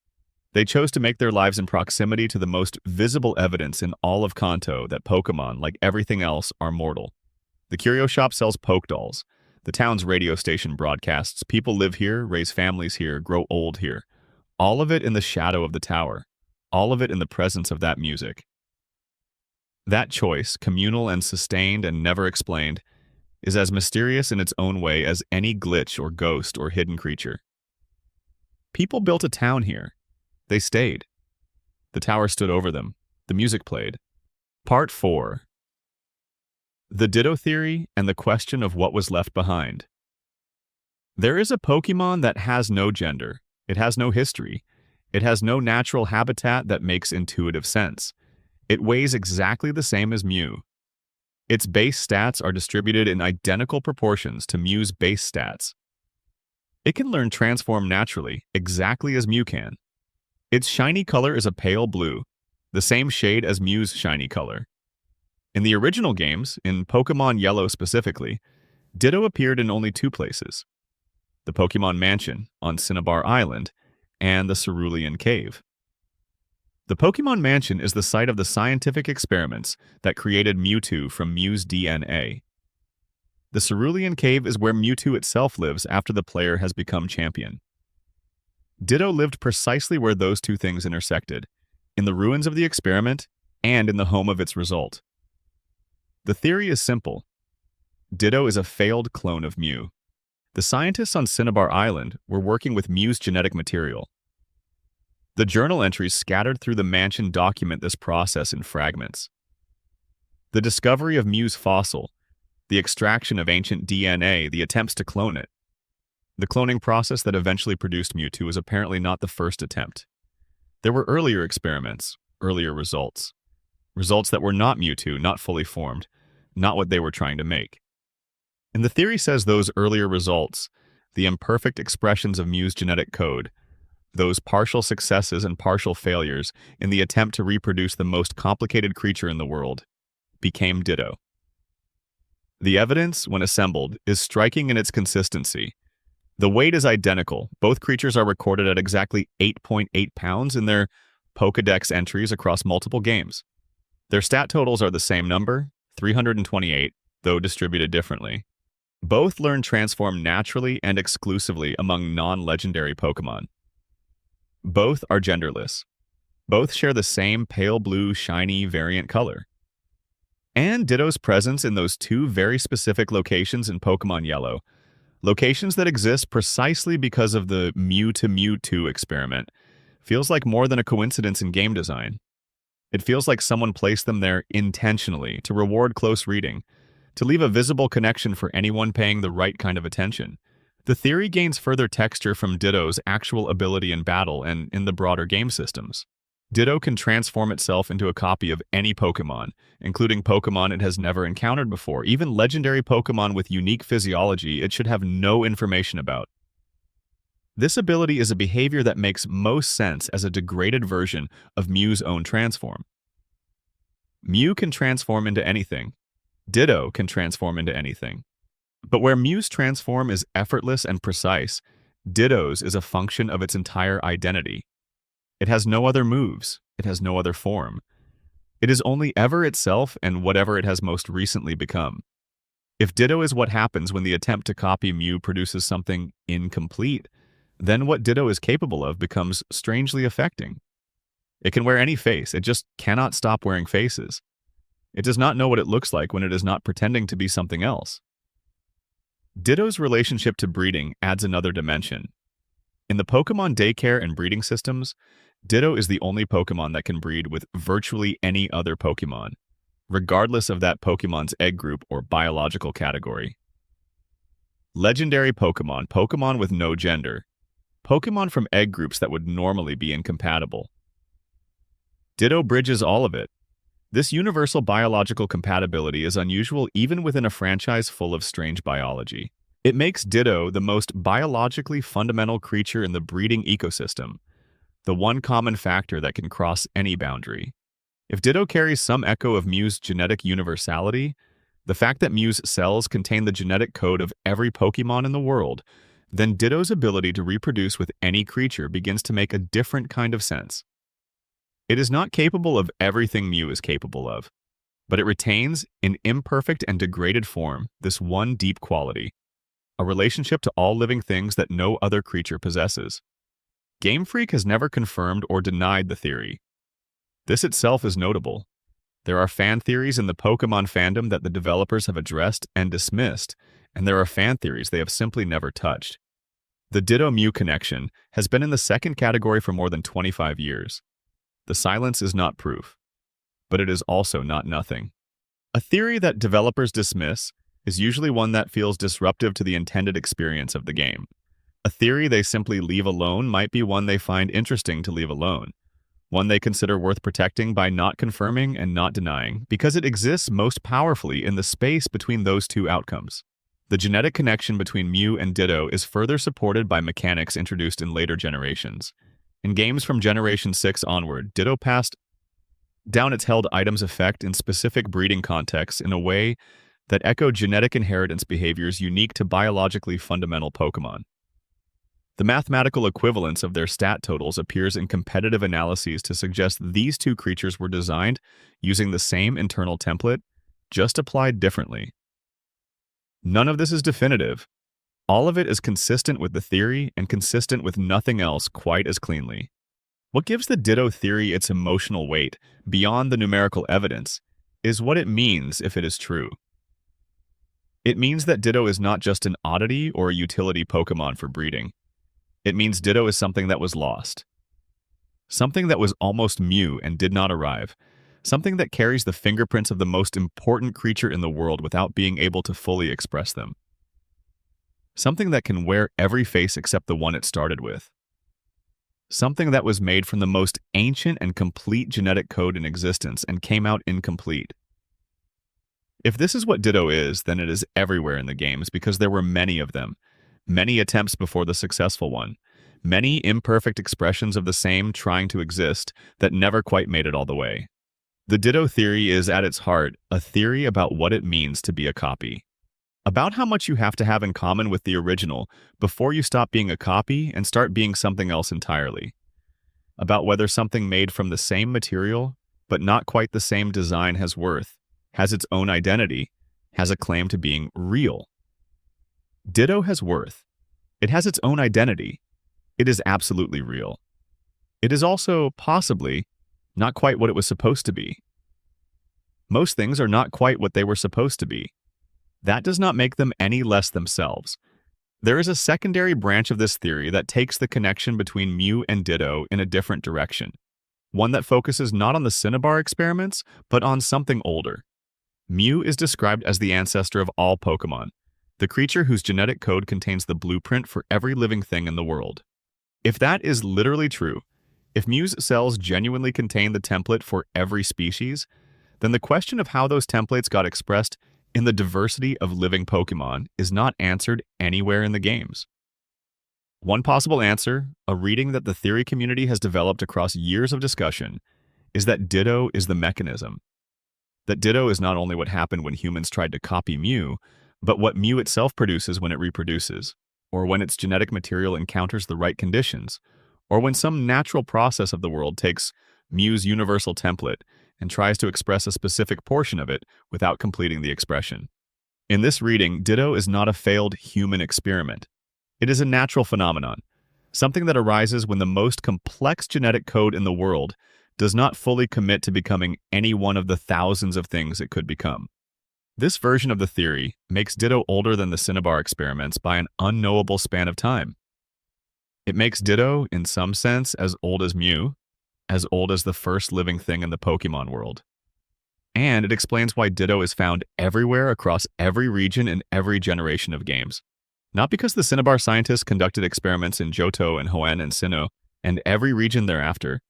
They chose to make their lives in proximity to the most visible evidence in all of Kanto that Pokemon, like everything else, are mortal. The curio shop sells Poke Dolls. The town's radio station broadcasts, people live here, raise families here, grow old here. All of it in the shadow of the tower. All of it in the presence of that music. That choice, communal and sustained and never explained, is as mysterious in its own way as any glitch or ghost or hidden creature. People built a town here. They stayed. The tower stood over them. The music played. Part 4. The Ditto Theory and the Question of What Was Left Behind. There is a Pokemon that has no gender. It has no history. It has no natural habitat that makes intuitive sense. It weighs exactly the same as Mew. Its base stats are distributed in identical proportions to Mew's base stats. It can learn Transform naturally, exactly as Mew can. Its shiny color is a pale blue, the same shade as Mew's shiny color. In the original games, in Pokemon Yellow specifically, Ditto appeared in only 2 places: the Pokemon Mansion on Cinnabar Island and the Cerulean Cave. The Pokemon Mansion is the site of the scientific experiments that created Mewtwo from Mew's DNA. The Cerulean Cave is where Mewtwo itself lives after the player has become champion. Ditto lived precisely where those 2 things intersected, in the ruins of the experiment and in the home of its result. The theory is simple. Ditto is a failed clone of Mew. The scientists on Cinnabar Island were working with Mew's genetic material. The journal entries scattered through the mansion document this process in fragments. The discovery of Mew's fossil, the extraction of ancient DNA, the attempts to clone it. The cloning process that eventually produced Mewtwo was apparently not the first attempt. There were earlier experiments, earlier results. Results that were not Mewtwo, not fully formed, not what they were trying to make. And the theory says those earlier results, the imperfect expressions of Mew's genetic code, those partial successes and partial failures in the attempt to reproduce the most complicated creature in the world, became Ditto. The evidence, when assembled, is striking in its consistency. The weight is identical. Both creatures are recorded at exactly 8.8 pounds in their Pokédex entries across multiple games. Their stat totals are the same number, 328, though distributed differently. Both learn Transform naturally and exclusively among non-legendary Pokémon. Both are genderless. Both share the same pale blue, shiny variant color. And Ditto's presence in those two very specific locations in Pokémon Yellow, locations that exist precisely because of the Mew to Mewtwo experiment, feels like more than a coincidence in game design. It feels like someone placed them there intentionally to reward close reading, to leave a visible connection for anyone paying the right kind of attention. The theory gains further texture from Ditto's actual ability in battle and in the broader game systems. Ditto can transform itself into a copy of any Pokémon, including Pokémon it has never encountered before, even legendary Pokémon with unique physiology it should have no information about. This ability is a behavior that makes most sense as a degraded version of Mew's own transform. Mew can transform into anything. Ditto can transform into anything. But where Mew's transform is effortless and precise, Ditto's is a function of its entire identity. It has no other moves. It has no other form. It is only ever itself and whatever it has most recently become. If Ditto is what happens when the attempt to copy Mew produces something incomplete, then what Ditto is capable of becomes strangely affecting. It can wear any face, it just cannot stop wearing faces. It does not know what it looks like when it is not pretending to be something else. Ditto's relationship to breeding adds another dimension. In the Pokémon daycare and breeding systems, Ditto is the only Pokémon that can breed with virtually any other Pokémon, regardless of that Pokémon's egg group or biological category. Legendary Pokémon, Pokémon with no gender, Pokémon from egg groups that would normally be incompatible. Ditto bridges all of it. This universal biological compatibility is unusual even within a franchise full of strange biology. It makes Ditto the most biologically fundamental creature in the breeding ecosystem, the one common factor that can cross any boundary. If Ditto carries some echo of Mew's genetic universality, the fact that Mew's cells contain the genetic code of every Pokémon in the world, then Ditto's ability to reproduce with any creature begins to make a different kind of sense. It is not capable of everything Mew is capable of, but it retains, in imperfect and degraded form, this one deep quality, a relationship to all living things that no other creature possesses. Game Freak has never confirmed or denied the theory. This itself is notable. There are fan theories in the Pokémon fandom that the developers have addressed and dismissed, and there are fan theories they have simply never touched. The Ditto-Mew connection has been in the second category for more than 25 years. The silence is not proof, but it is also not nothing. A theory that developers dismiss is usually one that feels disruptive to the intended experience of the game. A theory they simply leave alone might be one they find interesting to leave alone, one they consider worth protecting by not confirming and not denying, because it exists most powerfully in the space between those two outcomes. The genetic connection between Mew and Ditto is further supported by mechanics introduced in later generations. In games from Generation 6 onward, Ditto passed down its held items effect in specific breeding contexts in a way that echoed genetic inheritance behaviors unique to biologically fundamental Pokémon. The mathematical equivalence of their stat totals appears in competitive analyses to suggest these two creatures were designed using the same internal template, just applied differently. None of this is definitive. All of it is consistent with the theory and consistent with nothing else quite as cleanly. What gives the Ditto theory its emotional weight, beyond the numerical evidence, is what it means if it is true. It means that Ditto is not just an oddity or a utility Pokémon for breeding. It means Ditto is something that was lost. Something that was almost Mew and did not arrive. Something that carries the fingerprints of the most important creature in the world without being able to fully express them. Something that can wear every face except the one it started with. Something that was made from the most ancient and complete genetic code in existence and came out incomplete. If this is what Ditto is, then it is everywhere in the games because there were many of them, many attempts before the successful one, many imperfect expressions of the same trying to exist that never quite made it all the way. The Ditto theory is, at its heart, a theory about what it means to be a copy. About how much you have to have in common with the original before you stop being a copy and start being something else entirely. About whether something made from the same material, but not quite the same design has worth, has its own identity, has a claim to being real. Ditto has worth. It has its own identity. It is absolutely real. It is also, possibly, not quite what it was supposed to be. Most things are not quite what they were supposed to be. That does not make them any less themselves. There is a secondary branch of this theory that takes the connection between Mew and Ditto in a different direction, one that focuses not on the Cinnabar experiments, but on something older. Mew is described as the ancestor of all Pokemon, the creature whose genetic code contains the blueprint for every living thing in the world. If that is literally true, if Mew's cells genuinely contain the template for every species, then the question of how those templates got expressed in the diversity of living Pokemon is not answered anywhere in the games. One possible answer, a reading that the theory community has developed across years of discussion, is that Ditto is the mechanism. That Ditto is not only what happened when humans tried to copy Mew, but what Mew itself produces when it reproduces, or when its genetic material encounters the right conditions, or when some natural process of the world takes Mew's universal template and tries to express a specific portion of it without completing the expression. In this reading, Ditto is not a failed human experiment. It is a natural phenomenon, something that arises when the most complex genetic code in the world does not fully commit to becoming any one of the thousands of things it could become. This version of the theory makes Ditto older than the Cinnabar experiments by an unknowable span of time. It makes Ditto, in some sense, as old as Mew, as old as the first living thing in the Pokemon world. And it explains why Ditto is found everywhere across every region in every generation of games. Not because the Cinnabar scientists conducted experiments in Johto and Hoenn and Sinnoh and every region thereafter,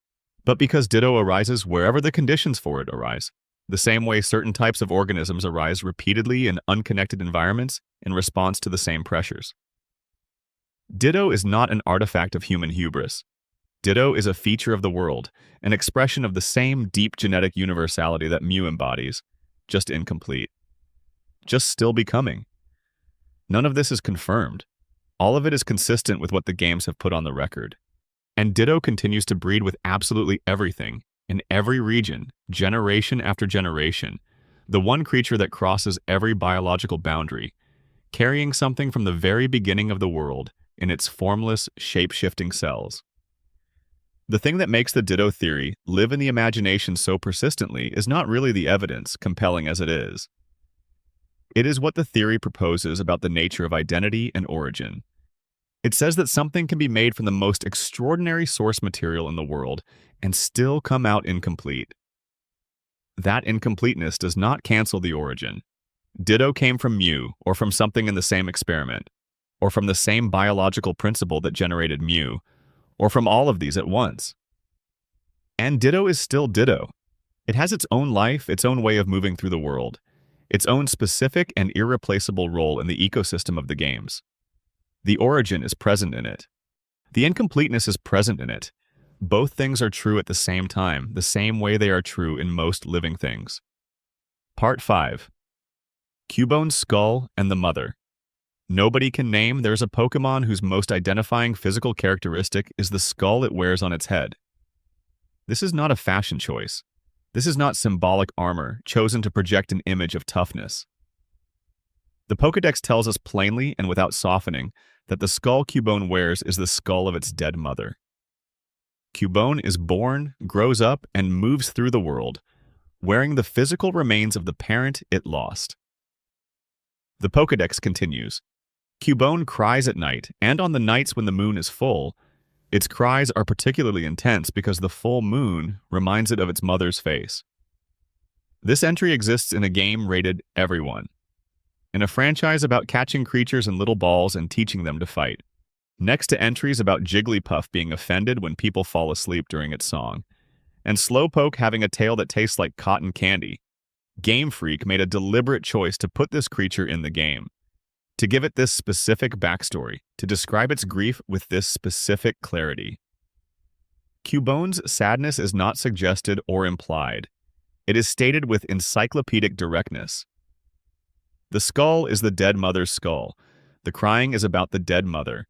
but because Ditto arises wherever the conditions for it arise, the same way certain types of organisms arise repeatedly in unconnected environments in response to the same pressures. Ditto is not an artifact of human hubris. Ditto is a feature of the world, an expression of the same deep genetic universality that Mew embodies, just incomplete. Just still becoming. None of this is confirmed. All of it is consistent with what the games have put on the record. And Ditto continues to breed with absolutely everything, in every region, generation after generation, the one creature that crosses every biological boundary, carrying something from the very beginning of the world in its formless, shape-shifting cells. The thing that makes the Ditto theory live in the imagination so persistently is not really the evidence, compelling as it is. It is what the theory proposes about the nature of identity and origin. It says that something can be made from the most extraordinary source material in the world and still come out incomplete. That incompleteness does not cancel the origin. Ditto came from Mew, or from something in the same experiment, or from the same biological principle that generated Mew, or from all of these at once. And Ditto is still Ditto. It has its own life, its own way of moving through the world, its own specific and irreplaceable role in the ecosystem of the games. The origin is present in it. The incompleteness is present in it. Both things are true at the same time, the same way they are true in most living things. Part 5. Cubone's Skull and the Mother. Nobody can name there's a Pokemon whose most identifying physical characteristic is the skull it wears on its head. This is not a fashion choice. This is not symbolic armor chosen to project an image of toughness. The Pokédex tells us plainly and without softening that the skull Cubone wears is the skull of its dead mother. Cubone is born, grows up, and moves through the world, wearing the physical remains of the parent it lost. The Pokédex continues. Cubone cries at night, and on the nights when the moon is full, its cries are particularly intense because the full moon reminds it of its mother's face. This entry exists in a game rated Everyone. in a franchise about catching creatures in little balls and teaching them to fight. Next to entries about Jigglypuff being offended when people fall asleep during its song, and Slowpoke having a tail that tastes like cotton candy, Game Freak made a deliberate choice to put this creature in the game, to give it this specific backstory, to describe its grief with this specific clarity. Cubone's sadness is not suggested or implied. It is stated with encyclopedic directness. The skull is the dead mother's skull. The crying is about the dead mother.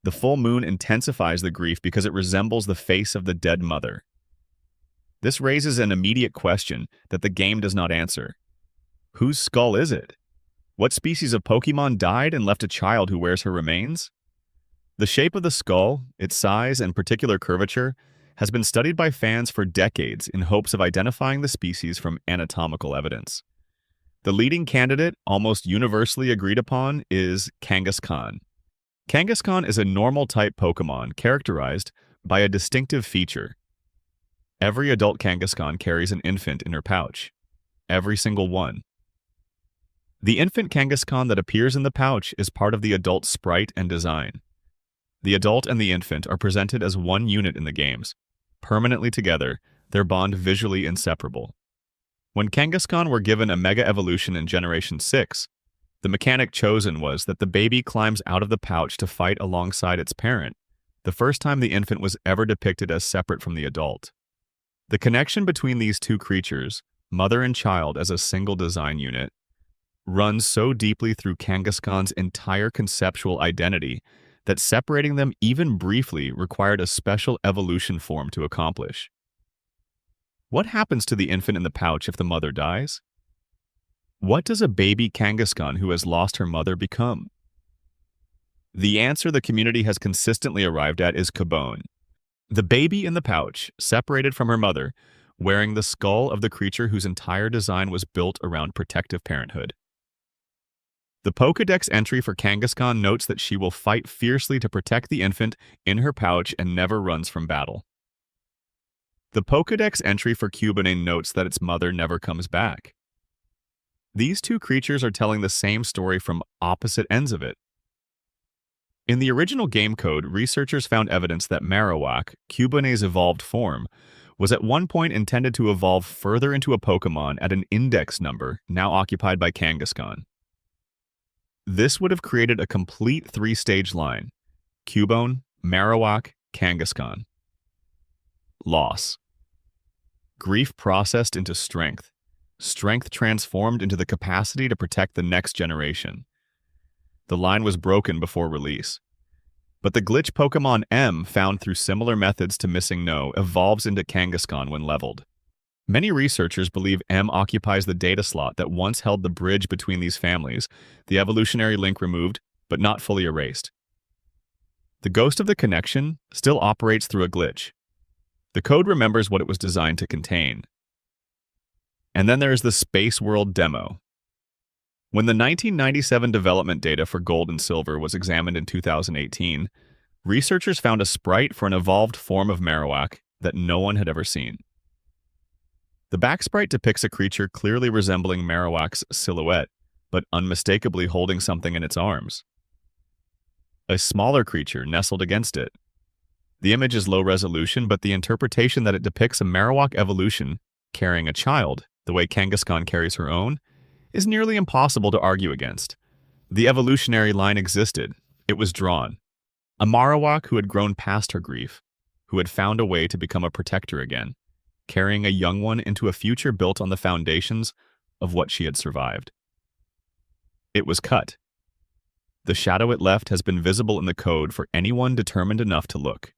The full moon intensifies the grief because it resembles the face of the dead mother. This raises an immediate question that the game does not answer. Whose skull is it? What species of Pokemon died and left a child who wears her remains? The shape of the skull, its size, and particular curvature has been studied by fans for decades in hopes of identifying the species from anatomical evidence. The leading candidate, almost universally agreed upon, is Kangaskhan. Kangaskhan is a normal-type Pokemon characterized by a distinctive feature. Every adult Kangaskhan carries an infant in her pouch. Every single one. The infant Kangaskhan that appears in the pouch is part of the adult sprite and design. The adult and the infant are presented as one unit in the games. Permanently together, their bond visually inseparable. When Kangaskhan were given a Mega Evolution in Generation 6, the mechanic chosen was that the baby climbs out of the pouch to fight alongside its parent, the first time the infant was ever depicted as separate from the adult. The connection between these two creatures, mother and child as a single design unit, runs so deeply through Kangaskhan's entire conceptual identity that separating them even briefly required a special evolution form to accomplish. What happens to the infant in the pouch if the mother dies? What does a baby Kangaskhan who has lost her mother become? The answer the community has consistently arrived at is Cubone. The baby in the pouch, separated from her mother, wearing the skull of the creature whose entire design was built around protective parenthood. The Pokédex entry for Kangaskhan notes that she will fight fiercely to protect the infant in her pouch and never runs from battle. The Pokédex entry for Cubone notes that its mother never comes back. These two creatures are telling the same story from opposite ends of it. In the original game code, researchers found evidence that Marowak, Cubone's evolved form, was at one point intended to evolve further into a Pokémon at an index number now occupied by Kangaskhan. This would have created a complete three-stage line: Cubone, Marowak, Kangaskhan. Loss. Grief processed into strength. Strength transformed into the capacity to protect the next generation. The line was broken before release. But the glitch Pokemon M, found through similar methods to Missing No, evolves into Kangaskhan when leveled. Many researchers believe M occupies the data slot that once held the bridge between these families, the evolutionary link removed, but not fully erased. The ghost of the connection still operates through a glitch. The code remembers what it was designed to contain. And then there is the Space World demo. When the 1997 development data for Gold and Silver was examined in 2018, researchers found a sprite for an evolved form of Marowak that no one had ever seen. The back sprite depicts a creature clearly resembling Marowak's silhouette, but unmistakably holding something in its arms. A smaller creature nestled against it. The image is low resolution, but the interpretation that it depicts a Marowak evolution carrying a child, the way Kangaskhan carries her own, is nearly impossible to argue against. The evolutionary line existed. It was drawn. A Marowak who had grown past her grief, who had found a way to become a protector again, carrying a young one into a future built on the foundations of what she had survived. It was cut. The shadow it left has been visible in the code for anyone determined enough to look.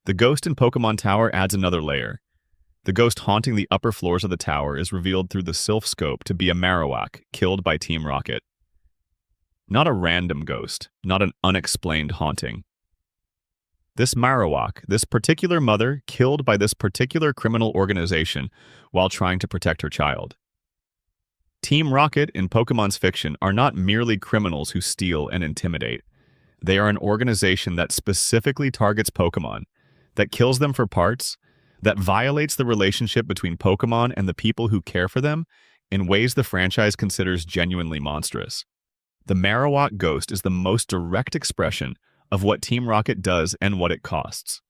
The ghost in Pokemon Tower adds another layer. The ghost haunting the upper floors of the tower is revealed through the Sylph scope to be a Marowak killed by Team Rocket. Not a random ghost, not an unexplained haunting. This Marowak, this particular mother, killed by this particular criminal organization while trying to protect her child. Team Rocket in Pokemon's fiction are not merely criminals who steal and intimidate. They are an organization that specifically targets Pokemon, that kills them for parts, that violates the relationship between Pokemon and the people who care for them, in ways the franchise considers genuinely monstrous. The Marowak Ghost is the most direct expression of what Team Rocket does and what it costs.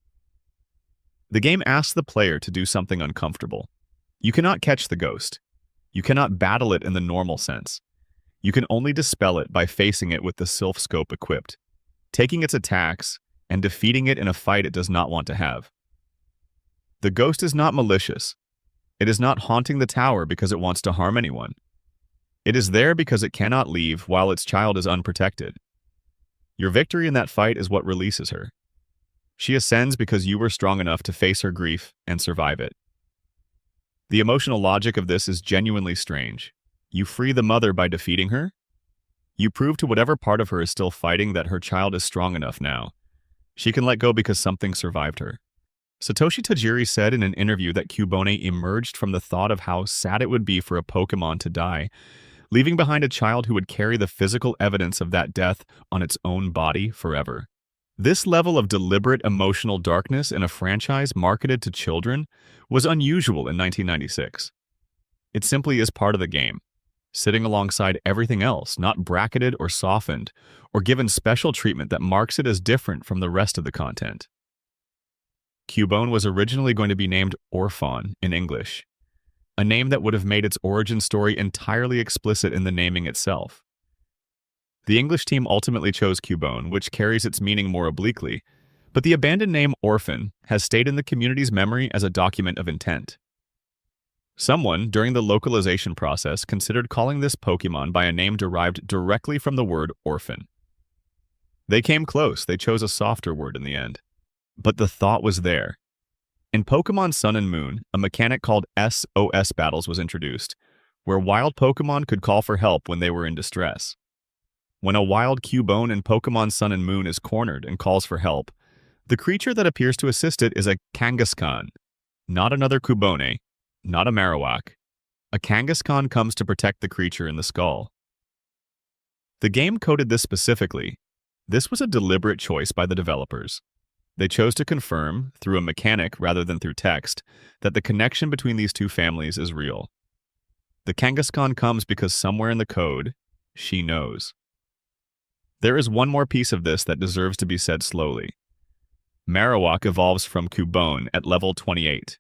The game asks the player to do something uncomfortable. You cannot catch the ghost. You cannot battle it in the normal sense. You can only dispel it by facing it with the Sylph Scope equipped, taking its attacks, and defeating it in a fight it does not want to have. The ghost is not malicious. It is not haunting the tower because it wants to harm anyone. It is there because it cannot leave while its child is unprotected. Your victory in that fight is what releases her. She ascends because you were strong enough to face her grief and survive it. The emotional logic of this is genuinely strange. You free the mother by defeating her? You prove to whatever part of her is still fighting that her child is strong enough now. She can let go because something survived her. Satoshi Tajiri said in an interview that Cubone emerged from the thought of how sad it would be for a Pokemon to die, leaving behind a child who would carry the physical evidence of that death on its own body forever. This level of deliberate emotional darkness in a franchise marketed to children was unusual in 1996. It simply is part of the game, sitting alongside everything else, not bracketed or softened, or given special treatment that marks it as different from the rest of the content. Cubone was originally going to be named Orphon in English, a name that would have made its origin story entirely explicit in the naming itself. The English team ultimately chose Cubone, which carries its meaning more obliquely, but the abandoned name Orphan has stayed in the community's memory as a document of intent. Someone, during the localization process, considered calling this Pokemon by a name derived directly from the word orphan. They came close, they chose a softer word in the end. But the thought was there. In Pokemon Sun and Moon, a mechanic called SOS battles was introduced, where wild Pokemon could call for help when they were in distress. When a wild Cubone in Pokemon Sun and Moon is cornered and calls for help, the creature that appears to assist it is a Kangaskhan, not another Cubone, not a Marowak. A Kangaskhan comes to protect the creature in the skull. The game coded this specifically. This was a deliberate choice by the developers. They chose to confirm, through a mechanic rather than through text, that the connection between these two families is real. The Kangaskhan comes because somewhere in the code, she knows. There is one more piece of this that deserves to be said slowly. Marowak evolves from Cubone at level 28.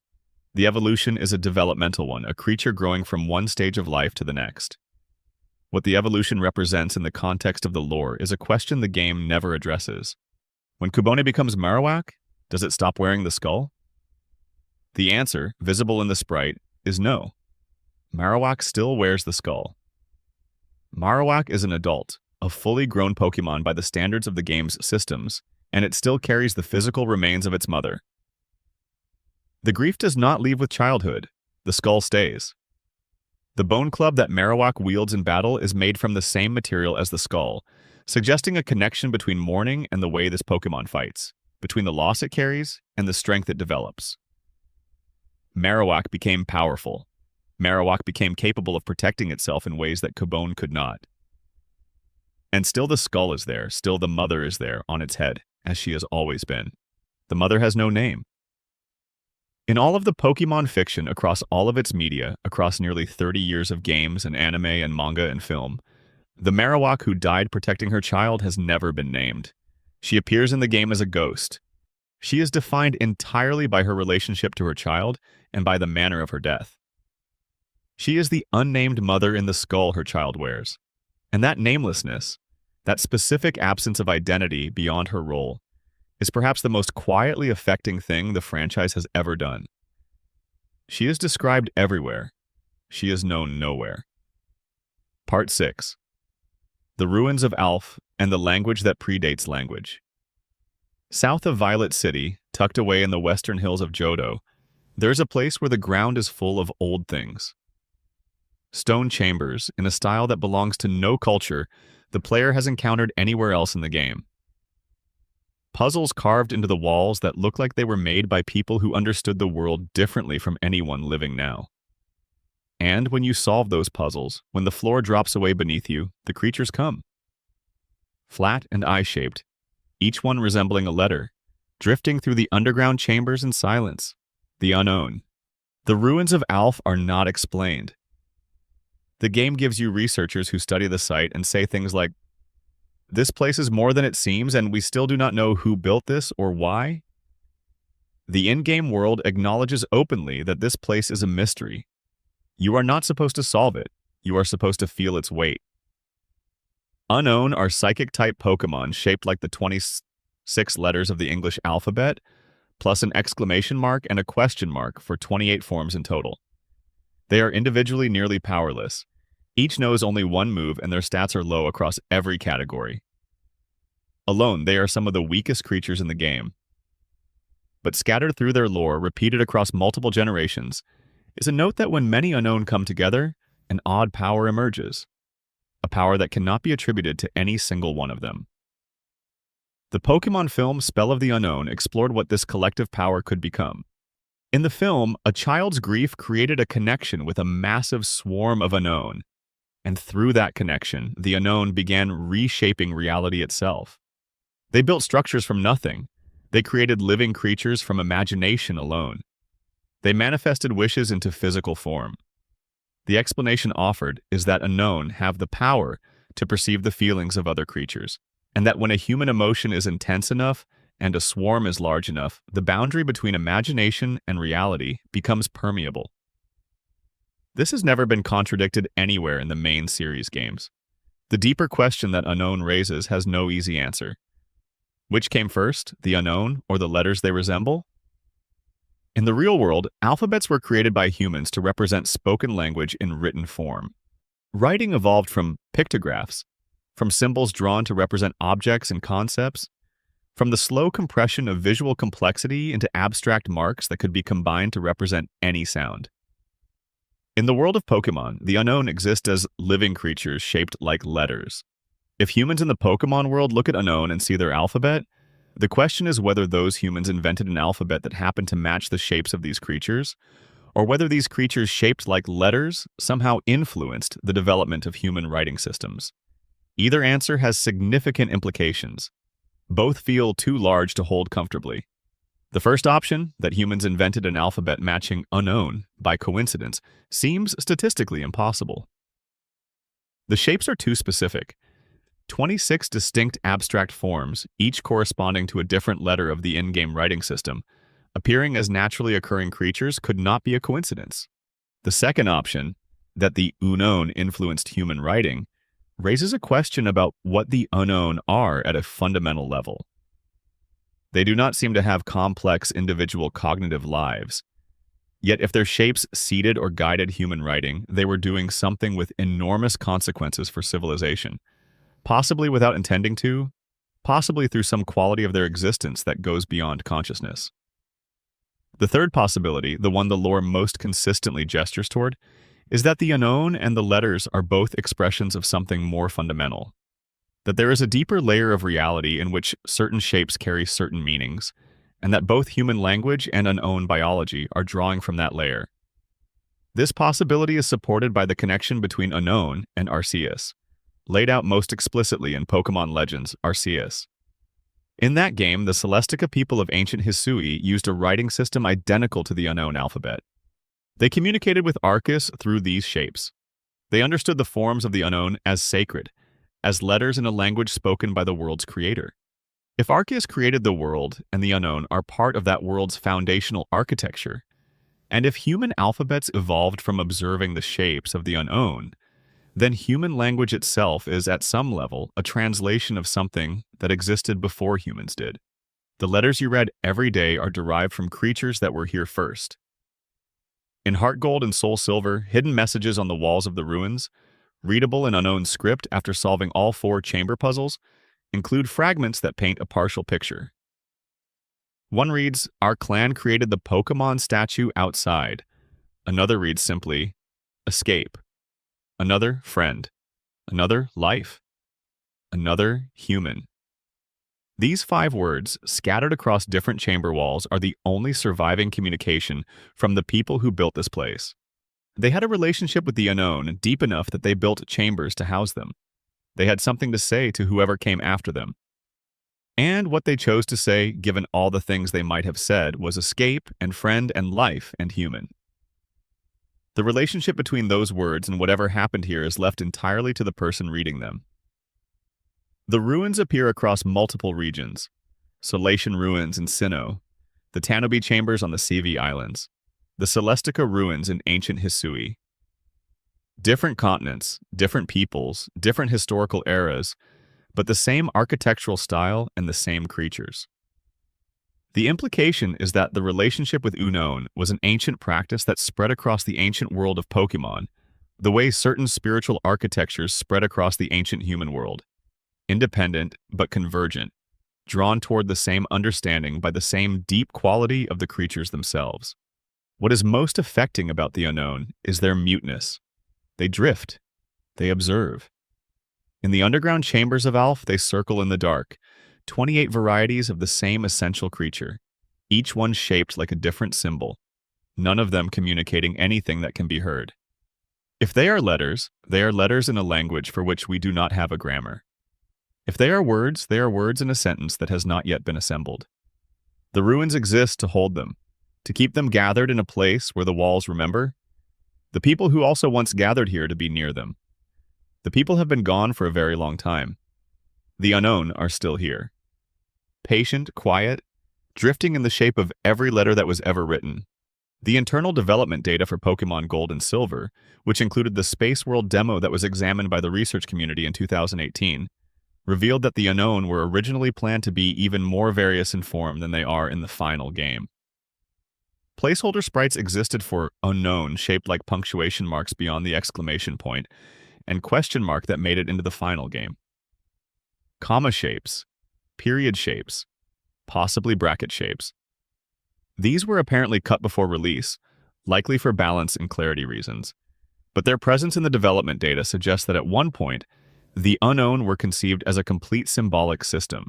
The evolution is a developmental one, a creature growing from one stage of life to the next. What the evolution represents in the context of the lore is a question the game never addresses. When Cubone becomes Marowak, does it stop wearing the skull? The answer, visible in the sprite, is no. Marowak still wears the skull. Marowak is an adult, a fully grown Pokemon by the standards of the game's systems, and it still carries the physical remains of its mother. The grief does not leave with childhood. The skull stays. The bone club that Marowak wields in battle is made from the same material as the skull, suggesting a connection between mourning and the way this Pokemon fights, between the loss it carries and the strength it develops. Marowak became powerful. Marowak became capable of protecting itself in ways that Cubone could not. And still the skull is there, still the mother is there on its head, as she has always been. The mother has no name. In all of the Pokemon fiction across all of its media, across nearly 30 years of games and anime and manga and film, the Marowak who died protecting her child has never been named. She appears in the game as a ghost. She is defined entirely by her relationship to her child and by the manner of her death. She is the unnamed mother in the skull her child wears. And that namelessness, that specific absence of identity beyond her role, is perhaps the most quietly affecting thing the franchise has ever done. She is described everywhere. She is known nowhere. Part 6. The Ruins of Alph and the Language that Predates Language. South of Violet City, tucked away in the western hills of Johto, there's a place where the ground is full of old things. Stone chambers, in a style that belongs to no culture the player has encountered anywhere else in the game. Puzzles carved into the walls that look like they were made by people who understood the world differently from anyone living now. And when you solve those puzzles, when the floor drops away beneath you, the creatures come. Flat and eye-shaped, each one resembling a letter, drifting through the underground chambers in silence. The unknown. The ruins of Alph are not explained. The game gives you researchers who study the site and say things like, "This place is more than it seems, and we still do not know who built this or why." The in-game world acknowledges openly that this place is a mystery. You are not supposed to solve it. You are supposed to feel its weight. Unknown are psychic-type Pokemon shaped like the 26 letters of the English alphabet, plus an exclamation mark and a question mark for 28 forms in total. They are individually nearly powerless. Each knows only one move, and their stats are low across every category. Alone, they are some of the weakest creatures in the game. But scattered through their lore, repeated across multiple generations, is a note that when many Unknown come together, an odd power emerges. A power that cannot be attributed to any single one of them. The Pokemon film Spell of the Unknown explored what this collective power could become. In the film, a child's grief created a connection with a massive swarm of Unknown, and through that connection, the Unknown began reshaping reality itself. They built structures from nothing. They created living creatures from imagination alone. They manifested wishes into physical form. The explanation offered is that Unknown have the power to perceive the feelings of other creatures, and that when a human emotion is intense enough and a swarm is large enough, the boundary between imagination and reality becomes permeable. This has never been contradicted anywhere in the main series games. The deeper question that Unknown raises has no easy answer. Which came first, the Unknown or the letters they resemble? In the real world, alphabets were created by humans to represent spoken language in written form. Writing evolved from pictographs, from symbols drawn to represent objects and concepts, from the slow compression of visual complexity into abstract marks that could be combined to represent any sound. In the world of Pokemon, the Unknown exist as living creatures shaped like letters. If humans in the Pokemon world look at Unknown and see their alphabet, the question is whether those humans invented an alphabet that happened to match the shapes of these creatures, or whether these creatures shaped like letters somehow influenced the development of human writing systems. Either answer has significant implications. Both feel too large to hold comfortably. The first option, that humans invented an alphabet matching Unknown by coincidence, seems statistically impossible. The shapes are too specific. 26 distinct abstract forms, each corresponding to a different letter of the in-game writing system, appearing as naturally occurring creatures could not be a coincidence. The second option, that the Unknown influenced human writing, raises a question about what the Unknown are at a fundamental level. They do not seem to have complex individual cognitive lives. Yet if their shapes seeded or guided human writing, they were doing something with enormous consequences for civilization. Possibly without intending to, possibly through some quality of their existence that goes beyond consciousness. The third possibility, the one the lore most consistently gestures toward, is that the Unknown and the letters are both expressions of something more fundamental. That there is a deeper layer of reality in which certain shapes carry certain meanings, and that both human language and Unknown biology are drawing from that layer. This possibility is supported by the connection between Unknown and Arceus, laid out most explicitly in Pokemon Legends Arceus. In that game, the Celestica people of ancient Hisui used a writing system identical to the Unknown alphabet. They communicated with Arceus through these shapes. They understood the forms of the Unknown as sacred, as letters in a language spoken by the world's creator. If Arceus created the world and the Unknown are part of that world's foundational architecture, and if human alphabets evolved from observing the shapes of the Unknown, then human language itself is, at some level, a translation of something that existed before humans did. The letters you read every day are derived from creatures that were here first. In Heart Gold and Soul Silver, hidden messages on the walls of the ruins, readable in Unknown script after solving all 4 chamber puzzles, include fragments that paint a partial picture. One reads, "Our clan created the Pokemon statue outside." Another reads simply, "Escape." Another, "Friend." Another, "Life." Another, "Human." These 5 words, scattered across different chamber walls, are the only surviving communication from the people who built this place. They had a relationship with the Unknown deep enough that they built chambers to house them. They had something to say to whoever came after them. And what they chose to say, given all the things they might have said, was escape and friend and life and human. The relationship between those words and whatever happened here is left entirely to the person reading them. The ruins appear across multiple regions: Solatian ruins in Sinnoh, the Tanobe chambers on the Sivi Islands, the Celestica ruins in ancient Hisui. Different continents, different peoples, different historical eras, but the same architectural style and the same creatures. The implication is that the relationship with Unknown was an ancient practice that spread across the ancient world of Pokemon, the way certain spiritual architectures spread across the ancient human world. Independent, but convergent, drawn toward the same understanding by the same deep quality of the creatures themselves. What is most affecting about the Unknown is their muteness. They drift. They observe. In the underground chambers of Alph, they circle in the dark, 28 varieties of the same essential creature, each one shaped like a different symbol, none of them communicating anything that can be heard. If they are letters in a language for which we do not have a grammar. If they are words in a sentence that has not yet been assembled. The ruins exist to hold them, to keep them gathered in a place where the walls remember. The people who also once gathered here to be near them. The people have been gone for a very long time. The Unknown are still here. Patient, quiet, drifting in the shape of every letter that was ever written. The internal development data for Pokemon Gold and Silver, which included the Space World demo that was examined by the research community in 2018, revealed that the Unknown were originally planned to be even more various in form than they are in the final game. Placeholder sprites existed for Unknown shaped like punctuation marks beyond the exclamation point, and question mark that made it into the final game. Comma shapes, period shapes, possibly bracket shapes. These were apparently cut before release, likely for balance and clarity reasons, but their presence in the development data suggests that at one point, the Unknown were conceived as a complete symbolic system,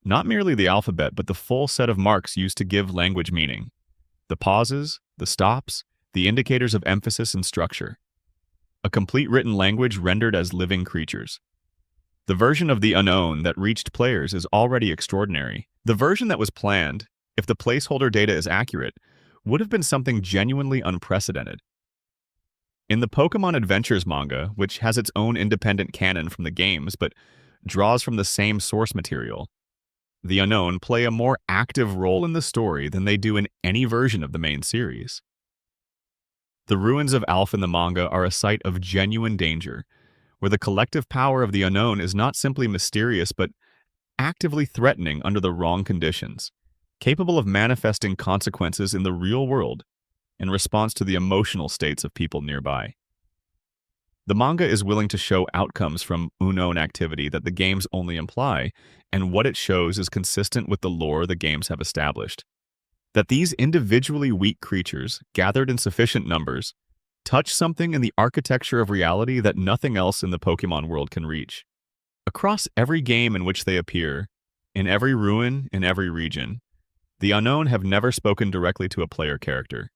not merely the alphabet, but the full set of marks used to give language meaning. The pauses, the stops, the indicators of emphasis and structure. A complete written language rendered as living creatures. The version of the Unknown that reached players is already extraordinary. The version that was planned, if the placeholder data is accurate, would have been something genuinely unprecedented. In the Pokemon Adventures manga, which has its own independent canon from the games but draws from the same source material, the Unknown play a more active role in the story than they do in any version of the main series. The ruins of Alph in the manga are a site of genuine danger, where the collective power of the Unknown is not simply mysterious but actively threatening under the wrong conditions, capable of manifesting consequences in the real world in response to the emotional states of people nearby. The manga is willing to show outcomes from unknown activity that the games only imply, and what it shows is consistent with the lore the games have established. That these individually weak creatures, gathered in sufficient numbers, touch something in the architecture of reality that nothing else in the Pokemon world can reach. Across every game in which they appear, in every ruin, in every region, the Unknown have never spoken directly to a player character.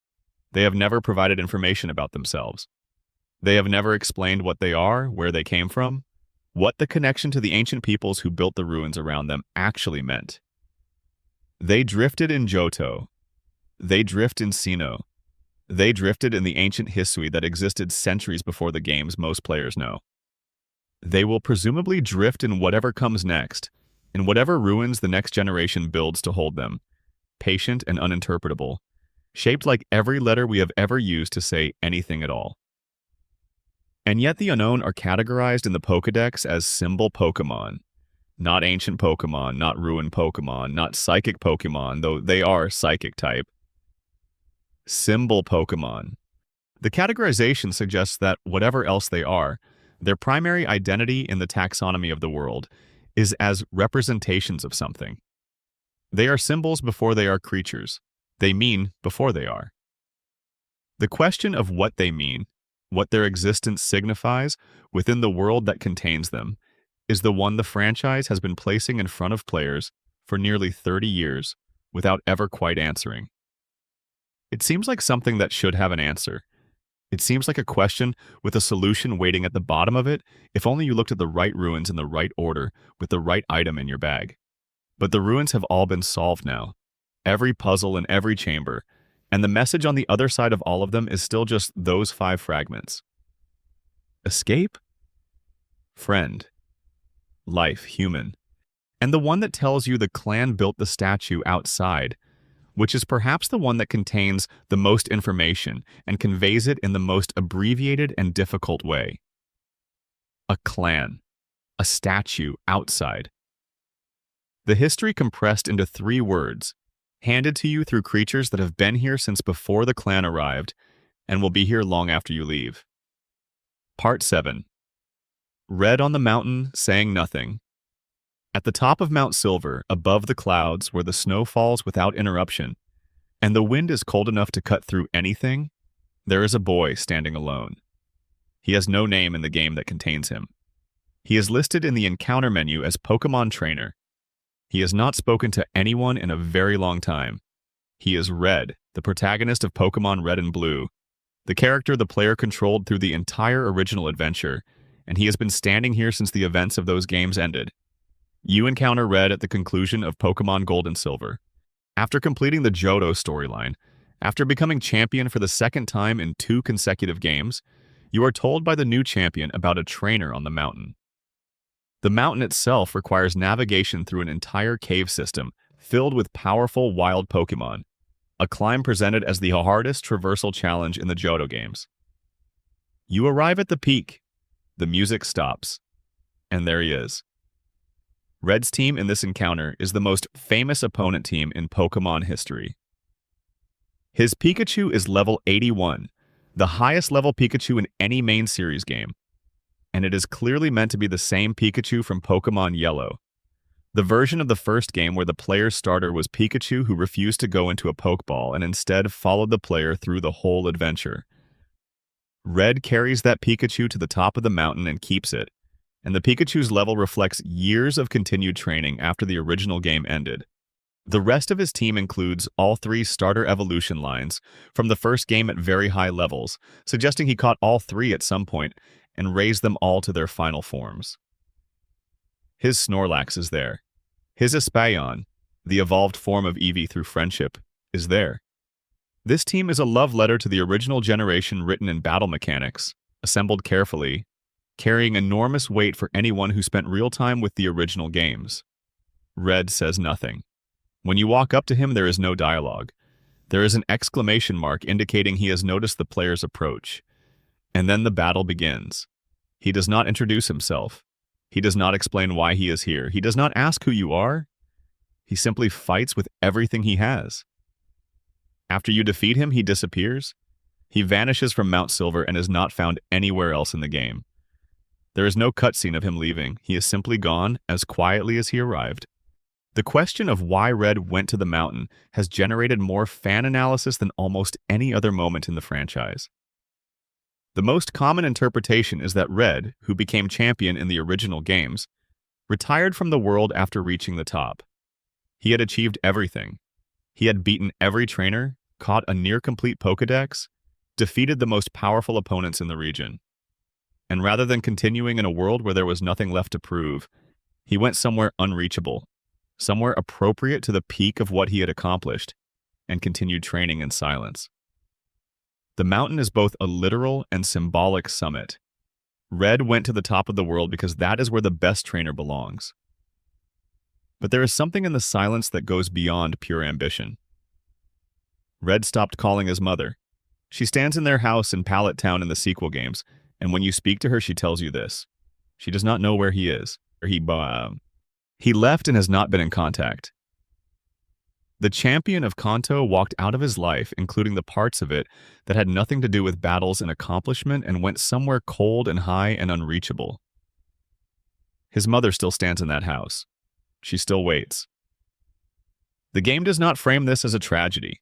They have never provided information about themselves. They have never explained what they are, where they came from, what the connection to the ancient peoples who built the ruins around them actually meant. They drifted in Johto. They drift in Sinnoh. They drifted in the ancient Hisui that existed centuries before the games most players know. They will presumably drift in whatever comes next, in whatever ruins the next generation builds to hold them, patient and uninterpretable, shaped like every letter we have ever used to say anything at all. And yet the Unknown are categorized in the Pokédex as symbol Pokemon. Not ancient Pokemon, not ruined Pokemon, not psychic Pokemon, though they are psychic type. Symbol Pokemon. The categorization suggests that whatever else they are, their primary identity in the taxonomy of the world is as representations of something. They are symbols before they are creatures. They mean before they are. The question of what they mean, what their existence signifies within the world that contains them, is the one the franchise has been placing in front of players for nearly 30 years without ever quite answering. It seems like something that should have an answer. It seems like a question with a solution waiting at the bottom of it if only you looked at the right ruins in the right order with the right item in your bag. But the ruins have all been solved now. Every puzzle in every chamber, And the message on the other side of all of them is still just those 5 fragments. Escape? Friend. Life, human. And the one that tells you the clan built the statue outside, which is perhaps the one that contains the most information and conveys it in the most abbreviated and difficult way. A clan. A statue outside. The history compressed into 3 words, handed to you through creatures that have been here since before the clan arrived and will be here long after you leave. Part 7. Red on the mountain, saying nothing. At the top of Mount Silver, above the clouds where the snow falls without interruption, and the wind is cold enough to cut through anything, there is a boy standing alone. He has no name in the game that contains him. He is listed in the encounter menu as Pokemon Trainer. He has not spoken to anyone in a very long time. He is Red, the protagonist of Pokemon Red and Blue, the character the player controlled through the entire original adventure, and he has been standing here since the events of those games ended. You encounter Red at the conclusion of Pokemon Gold and Silver. After completing the Johto storyline, after becoming champion for the 2nd time in 2 consecutive games, you are told by the new champion about a trainer on the mountain. The mountain itself requires navigation through an entire cave system filled with powerful wild Pokemon, a climb presented as the hardest traversal challenge in the Johto games. You arrive at the peak. The music stops. And there he is. Red's team in this encounter is the most famous opponent team in Pokemon history. His Pikachu is level 81, the highest level Pikachu in any main series game, and it is clearly meant to be the same Pikachu from Pokemon Yellow, the version of the first game where the player's starter was Pikachu who refused to go into a Pokeball and instead followed the player through the whole adventure. Red carries that Pikachu to the top of the mountain and keeps it, and the Pikachu's level reflects years of continued training after the original game ended. The rest of his team includes all 3 starter evolution lines from the first game at very high levels, suggesting he caught all 3 at some point and raised them all to their final forms. His Snorlax is there. His Espeon, the evolved form of Eevee through friendship, is there. This team is a love letter to the original generation written in battle mechanics, assembled carefully, carrying enormous weight for anyone who spent real time with the original games. Red says nothing. When you walk up to him, there is no dialogue. There is an exclamation mark indicating he has noticed the player's approach. And then the battle begins. He does not introduce himself. He does not explain why he is here. He does not ask who you are. He simply fights with everything he has. After you defeat him, he disappears. He vanishes from Mount Silver and is not found anywhere else in the game. There is no cutscene of him leaving. He is simply gone as quietly as he arrived. The question of why Red went to the mountain has generated more fan analysis than almost any other moment in the franchise. The most common interpretation is that Red, who became champion in the original games, retired from the world after reaching the top. He had achieved everything. He had beaten every trainer, caught a near-complete Pokédex, defeated the most powerful opponents in the region. And rather than continuing in a world where there was nothing left to prove, he went somewhere unreachable, somewhere appropriate to the peak of what he had accomplished, and continued training in silence. The mountain is both a literal and symbolic summit. Red went to the top of the world because that is where the best trainer belongs. But there is something in the silence that goes beyond pure ambition. Red stopped calling his mother. She stands in their house in Pallet Town in the sequel games, and when you speak to her, she tells you this. She does not know where he is, or he left and has not been in contact. The champion of Kanto walked out of his life, including the parts of it that had nothing to do with battles and accomplishment, and went somewhere cold and high and unreachable. His mother still stands in that house. She still waits. The game does not frame this as a tragedy.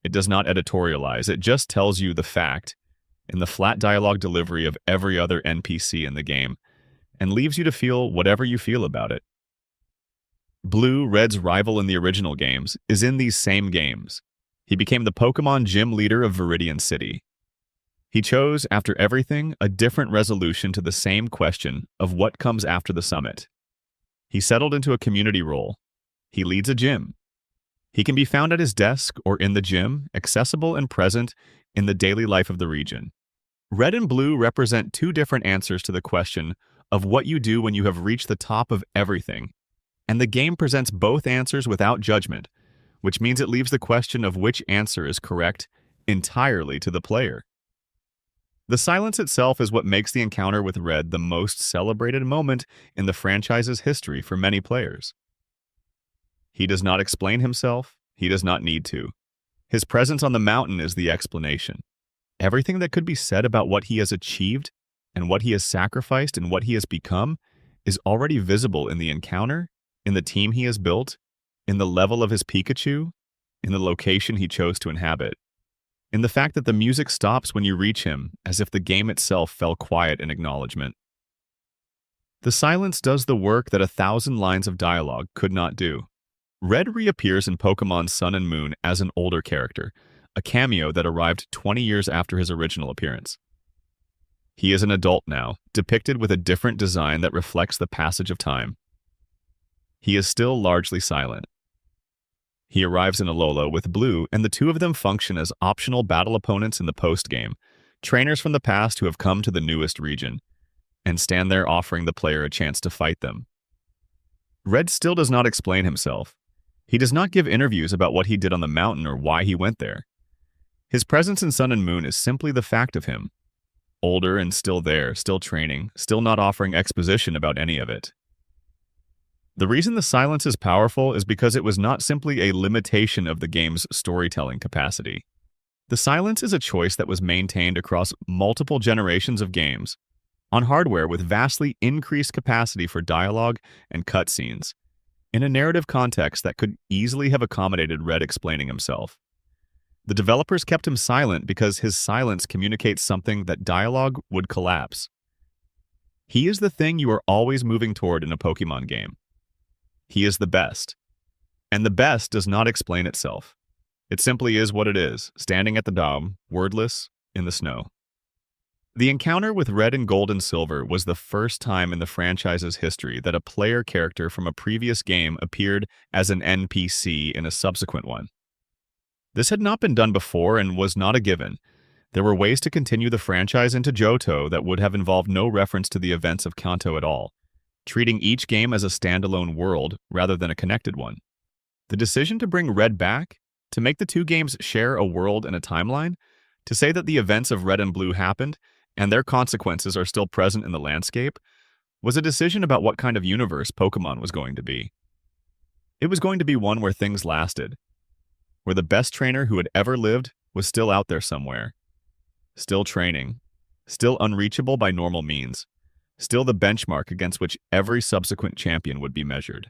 It does not editorialize. It just tells you the fact, in the flat dialogue delivery of every other NPC in the game, and leaves you to feel whatever you feel about it. Blue, Red's rival in the original games, is in these same games. He became the Pokemon gym leader of Viridian City. He chose, after everything, a different resolution to the same question of what comes after the summit. He settled into a community role. He leads a gym. He can be found at his desk or in the gym, accessible and present in the daily life of the region. Red and blue represent two different answers to the question of what you do when you have reached the top of everything, and the game presents both answers without judgment, which means it leaves the question of which answer is correct entirely to the player. The silence itself is what makes the encounter with Red the most celebrated moment in the franchise's history for many players. He does not explain himself, he does not need to. His presence on the mountain is the explanation. Everything that could be said about what he has achieved and what he has sacrificed and what he has become is already visible in the encounter, in the team he has built, in the level of his Pikachu, in the location he chose to inhabit, in the fact that the music stops when you reach him as if the game itself fell quiet in acknowledgement. The silence does the work that 1,000 lines of dialogue could not do. Red reappears in Pokémon Sun and Moon as an older character, a cameo that arrived 20 years after his original appearance. He is an adult now, depicted with a different design that reflects the passage of time. He is still largely silent. He arrives in Alola with Blue, and the two of them function as optional battle opponents in the post-game, trainers from the past who have come to the newest region, and stand there offering the player a chance to fight them. Red still does not explain himself. He does not give interviews about what he did on the mountain or why he went there. His presence in Sun and Moon is simply the fact of him. Older and still there, still training, still not offering exposition about any of it. The reason the silence is powerful is because it was not simply a limitation of the game's storytelling capacity. The silence is a choice that was maintained across multiple generations of games, on hardware with vastly increased capacity for dialogue and cutscenes, in a narrative context that could easily have accommodated Red explaining himself. The developers kept him silent because his silence communicates something that dialogue would collapse. He is the thing you are always moving toward in a Pokémon game. He is the best. And the best does not explain itself. It simply is what it is, standing at the dome, wordless, in the snow. The encounter with Red and Gold and Silver was the first time in the franchise's history that a player character from a previous game appeared as an NPC in a subsequent one. This had not been done before and was not a given. There were ways to continue the franchise into Johto that would have involved no reference to the events of Kanto at all, treating each game as a standalone world rather than a connected one. The decision to bring Red back, to make the two games share a world and a timeline, to say that the events of Red and Blue happened, and their consequences are still present in the landscape, was a decision about what kind of universe Pokémon was going to be. It was going to be one where things lasted, where the best trainer who had ever lived was still out there somewhere, still training, still unreachable by normal means, still the benchmark against which every subsequent champion would be measured.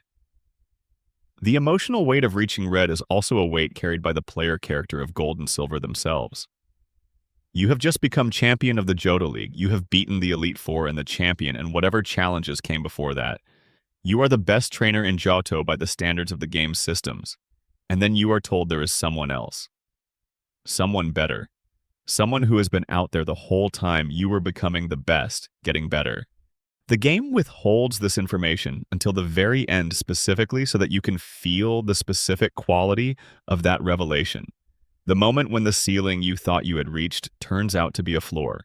The emotional weight of reaching Red is also a weight carried by the player character of Gold and Silver themselves. You have just become champion of the Johto League. You have beaten the Elite Four and the champion and whatever challenges came before that. You are the best trainer in Johto by the standards of the game's systems. And then you are told there is someone else. Someone better. Someone who has been out there the whole time you were becoming the best, getting better. The game withholds this information until the very end specifically so that you can feel the specific quality of that revelation. The moment when the ceiling you thought you had reached turns out to be a floor.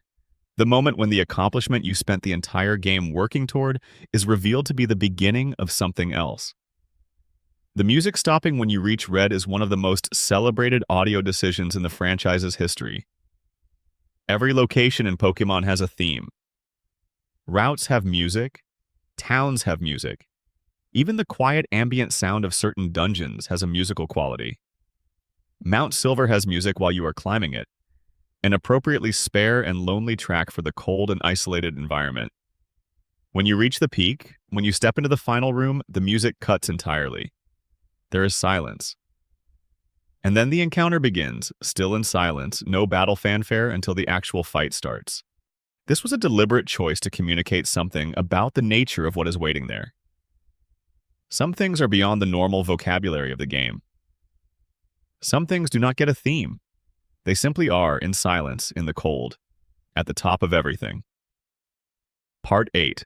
The moment when the accomplishment you spent the entire game working toward is revealed to be the beginning of something else. The music stopping when you reach Red is one of the most celebrated audio decisions in the franchise's history. Every location in Pokémon has a theme. Routes have music. Towns have music. Even the quiet ambient sound of certain dungeons has a musical quality. Mount Silver has music while you are climbing it, an appropriately spare and lonely track for the cold and isolated environment. When you reach the peak, when you step into the final room, the music cuts entirely. There is silence. And then the encounter begins, still in silence, no battle fanfare until the actual fight starts. This was a deliberate choice to communicate something about the nature of what is waiting there. Some things are beyond the normal vocabulary of the game. Some things do not get a theme. They simply are in silence, in the cold, at the top of everything. Part 8.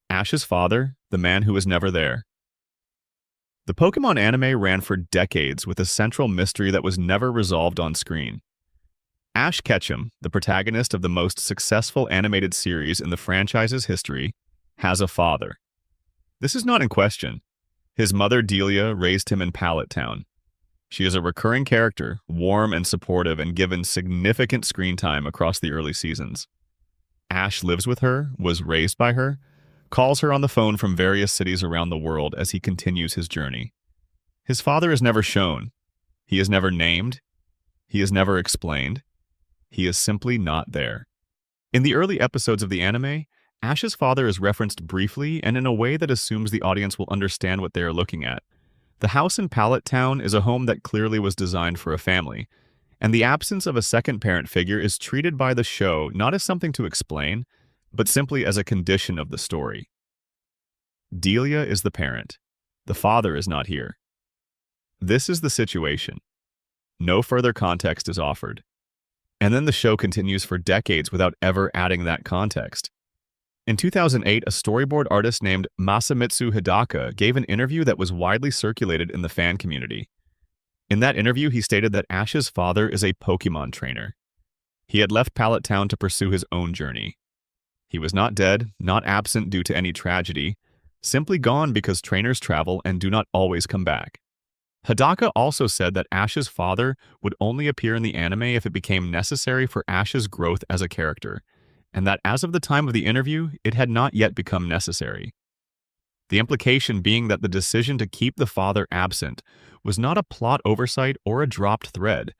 Ash's father, the man who was never there. The Pokemon anime ran for decades with a central mystery that was never resolved on screen. Ash Ketchum, the protagonist of the most successful animated series in the franchise's history, has a father. This is not in question. His mother, Delia, raised him in Pallet Town. She is a recurring character, warm and supportive, and given significant screen time across the early seasons. Ash lives with her, was raised by her, calls her on the phone from various cities around the world as he continues his journey. His father is never shown. He is never named. He is never explained. He is simply not there. In the early episodes of the anime, Ash's father is referenced briefly and in a way that assumes the audience will understand what they are looking at. The house in Pallet Town is a home that clearly was designed for a family, and the absence of a second parent figure is treated by the show not as something to explain, but simply as a condition of the story. Delia is the parent. The father is not here. This is the situation. No further context is offered. And then the show continues for decades without ever adding that context. In 2008, a storyboard artist named Masamitsu Hidaka gave an interview that was widely circulated in the fan community. In that interview, he stated that Ash's father is a Pokemon trainer. He had left Pallet Town to pursue his own journey. He was not dead, not absent due to any tragedy, simply gone because trainers travel and do not always come back. Hidaka also said that Ash's father would only appear in the anime if it became necessary for Ash's growth as a character, and that as of the time of the interview, it had not yet become necessary. The implication being that the decision to keep the father absent was not a plot oversight or a dropped thread,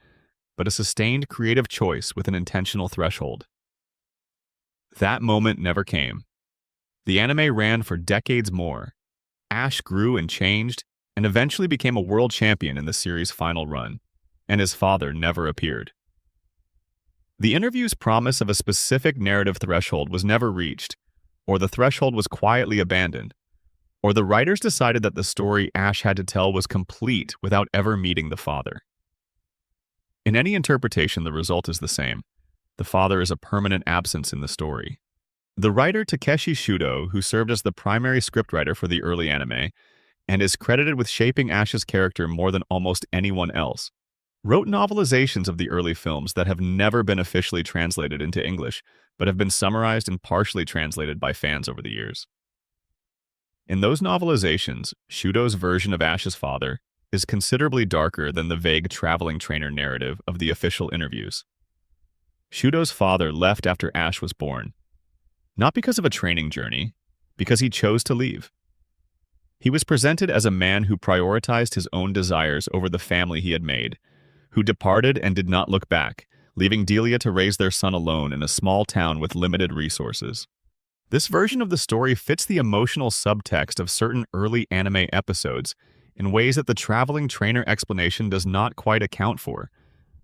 but a sustained creative choice with an intentional threshold. That moment never came. The anime ran for decades more. Ash grew and changed, and eventually became a world champion in the series' final run, and his father never appeared. The interview's promise of a specific narrative threshold was never reached, or the threshold was quietly abandoned, or the writers decided that the story Ash had to tell was complete without ever meeting the father. In any interpretation, the result is the same. The father is a permanent absence in the story. The writer Takeshi Shudo, who served as the primary scriptwriter for the early anime, and is credited with shaping Ash's character more than almost anyone else, wrote novelizations of the early films that have never been officially translated into English, but have been summarized and partially translated by fans over the years. In those novelizations, Shudo's version of Ash's father is considerably darker than the vague traveling trainer narrative of the official interviews. Shudo's father left after Ash was born, not because of a training journey, because he chose to leave. He was presented as a man who prioritized his own desires over the family he had made, who departed and did not look back, leaving Delia to raise their son alone in a small town with limited resources. This version of the story fits the emotional subtext of certain early anime episodes in ways that the traveling trainer explanation does not quite account for,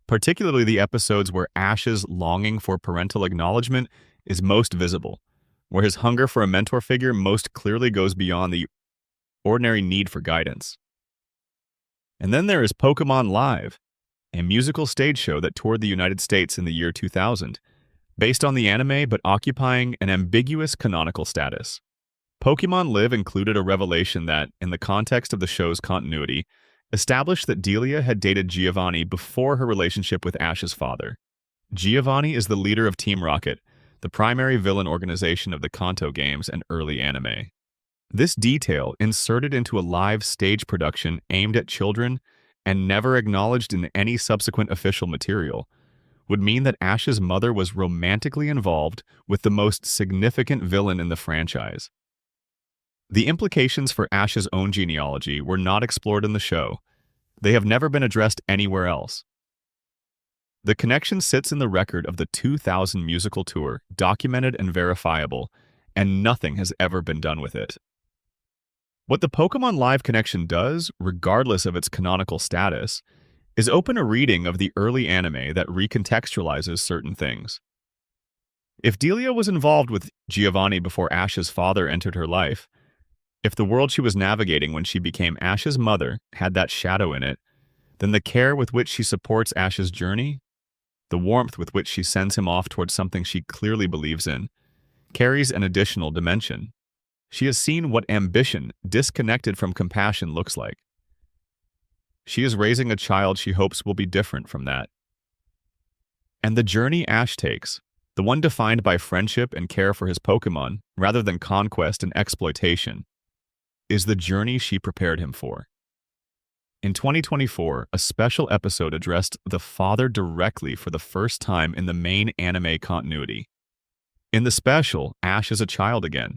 particularly the episodes where Ash's longing for parental acknowledgement is most visible, where his hunger for a mentor figure most clearly goes beyond the ordinary need for guidance. And then there is Pokemon Live, a musical stage show that toured the United States in the year 2000, based on the anime but occupying an ambiguous canonical status. Pokemon Live included a revelation that, in the context of the show's continuity, established that Delia had dated Giovanni before her relationship with Ash's father. Giovanni is the leader of Team Rocket, the primary villain organization of the Kanto games and early anime. This detail, inserted into a live stage production aimed at children and never acknowledged in any subsequent official material, would mean that Ash's mother was romantically involved with the most significant villain in the franchise. The implications for Ash's own genealogy were not explored in the show. They have never been addressed anywhere else. The connection sits in the record of the 2000 musical tour, documented and verifiable, and nothing has ever been done with it. What the Pokemon Live connection does, regardless of its canonical status, is open a reading of the early anime that recontextualizes certain things. If Delia was involved with Giovanni before Ash's father entered her life, if the world she was navigating when she became Ash's mother had that shadow in it, then the care with which she supports Ash's journey, the warmth with which she sends him off towards something she clearly believes in, carries an additional dimension. She has seen what ambition, disconnected from compassion, looks like. She is raising a child she hopes will be different from that. And the journey Ash takes, the one defined by friendship and care for his Pokemon, rather than conquest and exploitation, is the journey she prepared him for. In 2024, a special episode addressed the father directly for the first time in the main anime continuity. In the special, Ash is a child again,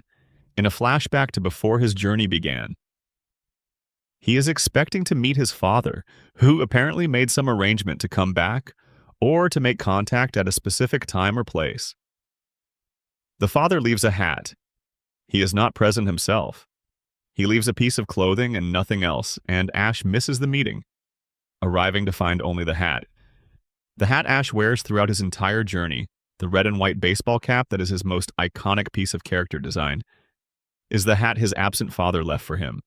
in a flashback to before his journey began. He is expecting to meet his father, who apparently made some arrangement to come back or to make contact at a specific time or place. The father leaves a hat. He is not present himself. He leaves a piece of clothing and nothing else, and Ash misses the meeting, arriving to find only the hat. The hat Ash wears throughout his entire journey, the red and white baseball cap that is his most iconic piece of character design, is the hat his absent father left for him.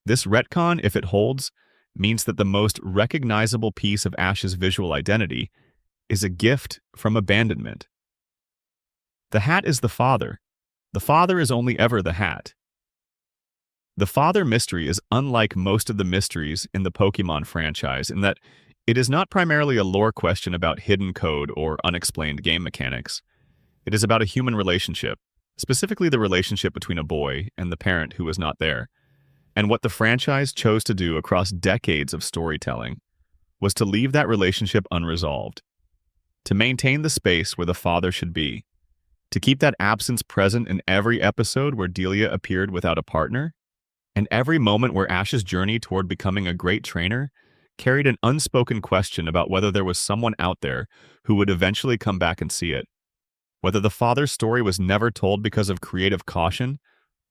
This retcon, if it holds, means that the most recognizable piece of Ash's visual identity is a gift from abandonment. The hat is the father. The father is only ever the hat. The father mystery is unlike most of the mysteries in the Pokemon franchise in that it is not primarily a lore question about hidden code or unexplained game mechanics. It is about a human relationship, specifically the relationship between a boy and the parent who was not there. And what the franchise chose to do across decades of storytelling was to leave that relationship unresolved, to maintain the space where the father should be, to keep that absence present in every episode where Delia appeared without a partner, and every moment where Ash's journey toward becoming a great trainer carried an unspoken question about whether there was someone out there who would eventually come back and see it, whether the father's story was never told because of creative caution,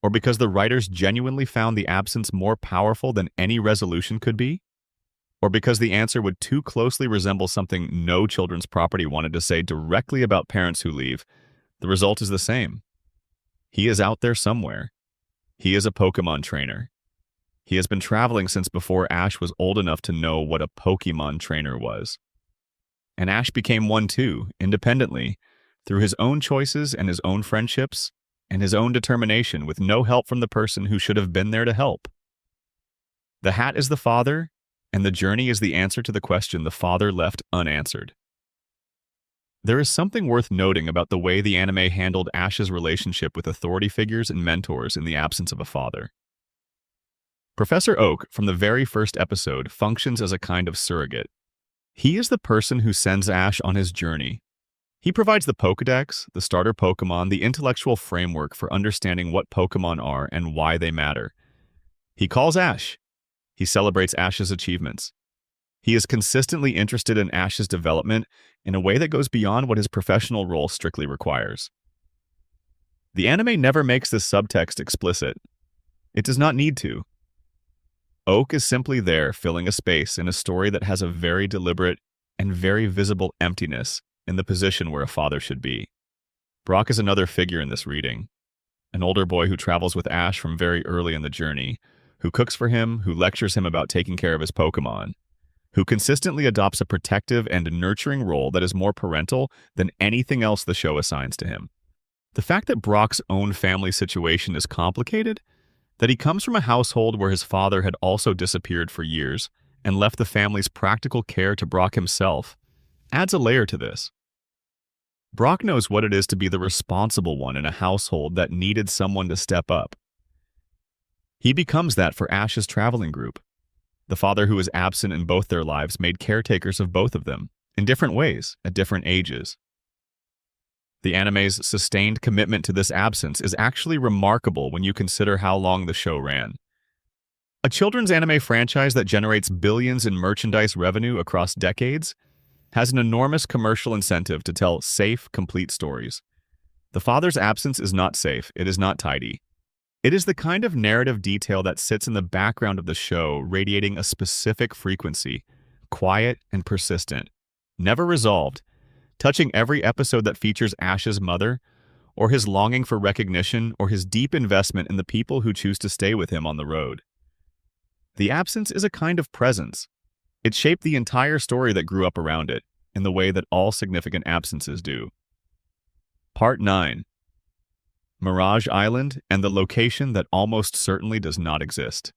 or because the writers genuinely found the absence more powerful than any resolution could be? Or because the answer would too closely resemble something no children's property wanted to say directly about parents who leave? The result is the same. He is out there somewhere. He is a Pokemon trainer. He has been traveling since before Ash was old enough to know what a Pokemon trainer was. And Ash became one too, independently, through his own choices and his own friendships, and his own determination with no help from the person who should have been there to help. The hat is the father, and the journey is the answer to the question the father left unanswered. There is something worth noting about the way the anime handled Ash's relationship with authority figures and mentors in the absence of a father. Professor Oak, from the very first episode, functions as a kind of surrogate. He is the person who sends Ash on his journey. He provides the Pokédex, the starter Pokémon, the intellectual framework for understanding what Pokémon are and why they matter. He calls Ash. He celebrates Ash's achievements. He is consistently interested in Ash's development in a way that goes beyond what his professional role strictly requires. The anime never makes this subtext explicit. It does not need to. Oak is simply there filling a space in a story that has a very deliberate and very visible emptiness in the position where a father should be. Brock is another figure in this reading, an older boy who travels with Ash from very early in the journey, who cooks for him, who lectures him about taking care of his Pokemon, who consistently adopts a protective and nurturing role that is more parental than anything else the show assigns to him. The fact that Brock's own family situation is complicated, that he comes from a household where his father had also disappeared for years and left the family's practical care to Brock himself, adds a layer to this. Brock knows what it is to be the responsible one in a household that needed someone to step up. He becomes that for Ash's traveling group. The father who was absent in both their lives made caretakers of both of them, in different ways, at different ages. The anime's sustained commitment to this absence is actually remarkable when you consider how long the show ran. A children's anime franchise that generates billions in merchandise revenue across decades has an enormous commercial incentive to tell safe, complete stories. The father's absence is not safe, it is not tidy. It is the kind of narrative detail that sits in the background of the show, radiating a specific frequency, quiet and persistent, never resolved, touching every episode that features Ash's mother, or his longing for recognition, or his deep investment in the people who choose to stay with him on the road. The absence is a kind of presence. It shaped the entire story that grew up around it, in the way that all significant absences do. Part 9. Mirage Island and the location that almost certainly does not exist.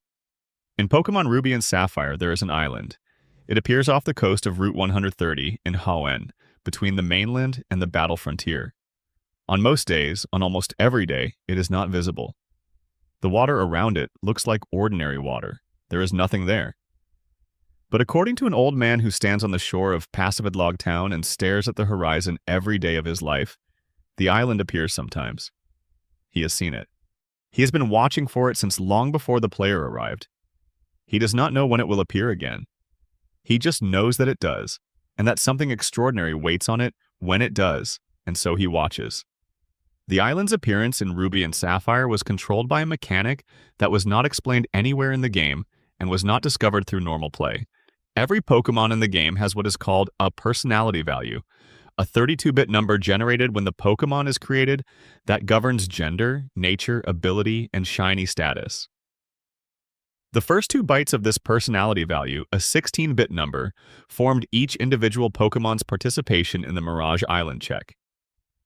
In Pokemon Ruby and Sapphire, there is an island. It appears off the coast of Route 130 in Hoenn, between the mainland and the battle frontier. On most days, on almost every day, it is not visible. The water around it looks like ordinary water. There is nothing there. But according to an old man who stands on the shore of Passavidlog Town and stares at the horizon every day of his life, the island appears sometimes. He has seen it. He has been watching for it since long before the player arrived. He does not know when it will appear again. He just knows that it does, and that something extraordinary waits on it when it does, and so he watches. The island's appearance in Ruby and Sapphire was controlled by a mechanic that was not explained anywhere in the game and was not discovered through normal play. Every Pokemon in the game has what is called a personality value, a 32-bit number generated when the Pokemon is created that governs gender, nature, ability, and shiny status. The first 2 bytes of this personality value, a 16-bit number, formed each individual Pokemon's participation in the Mirage Island check.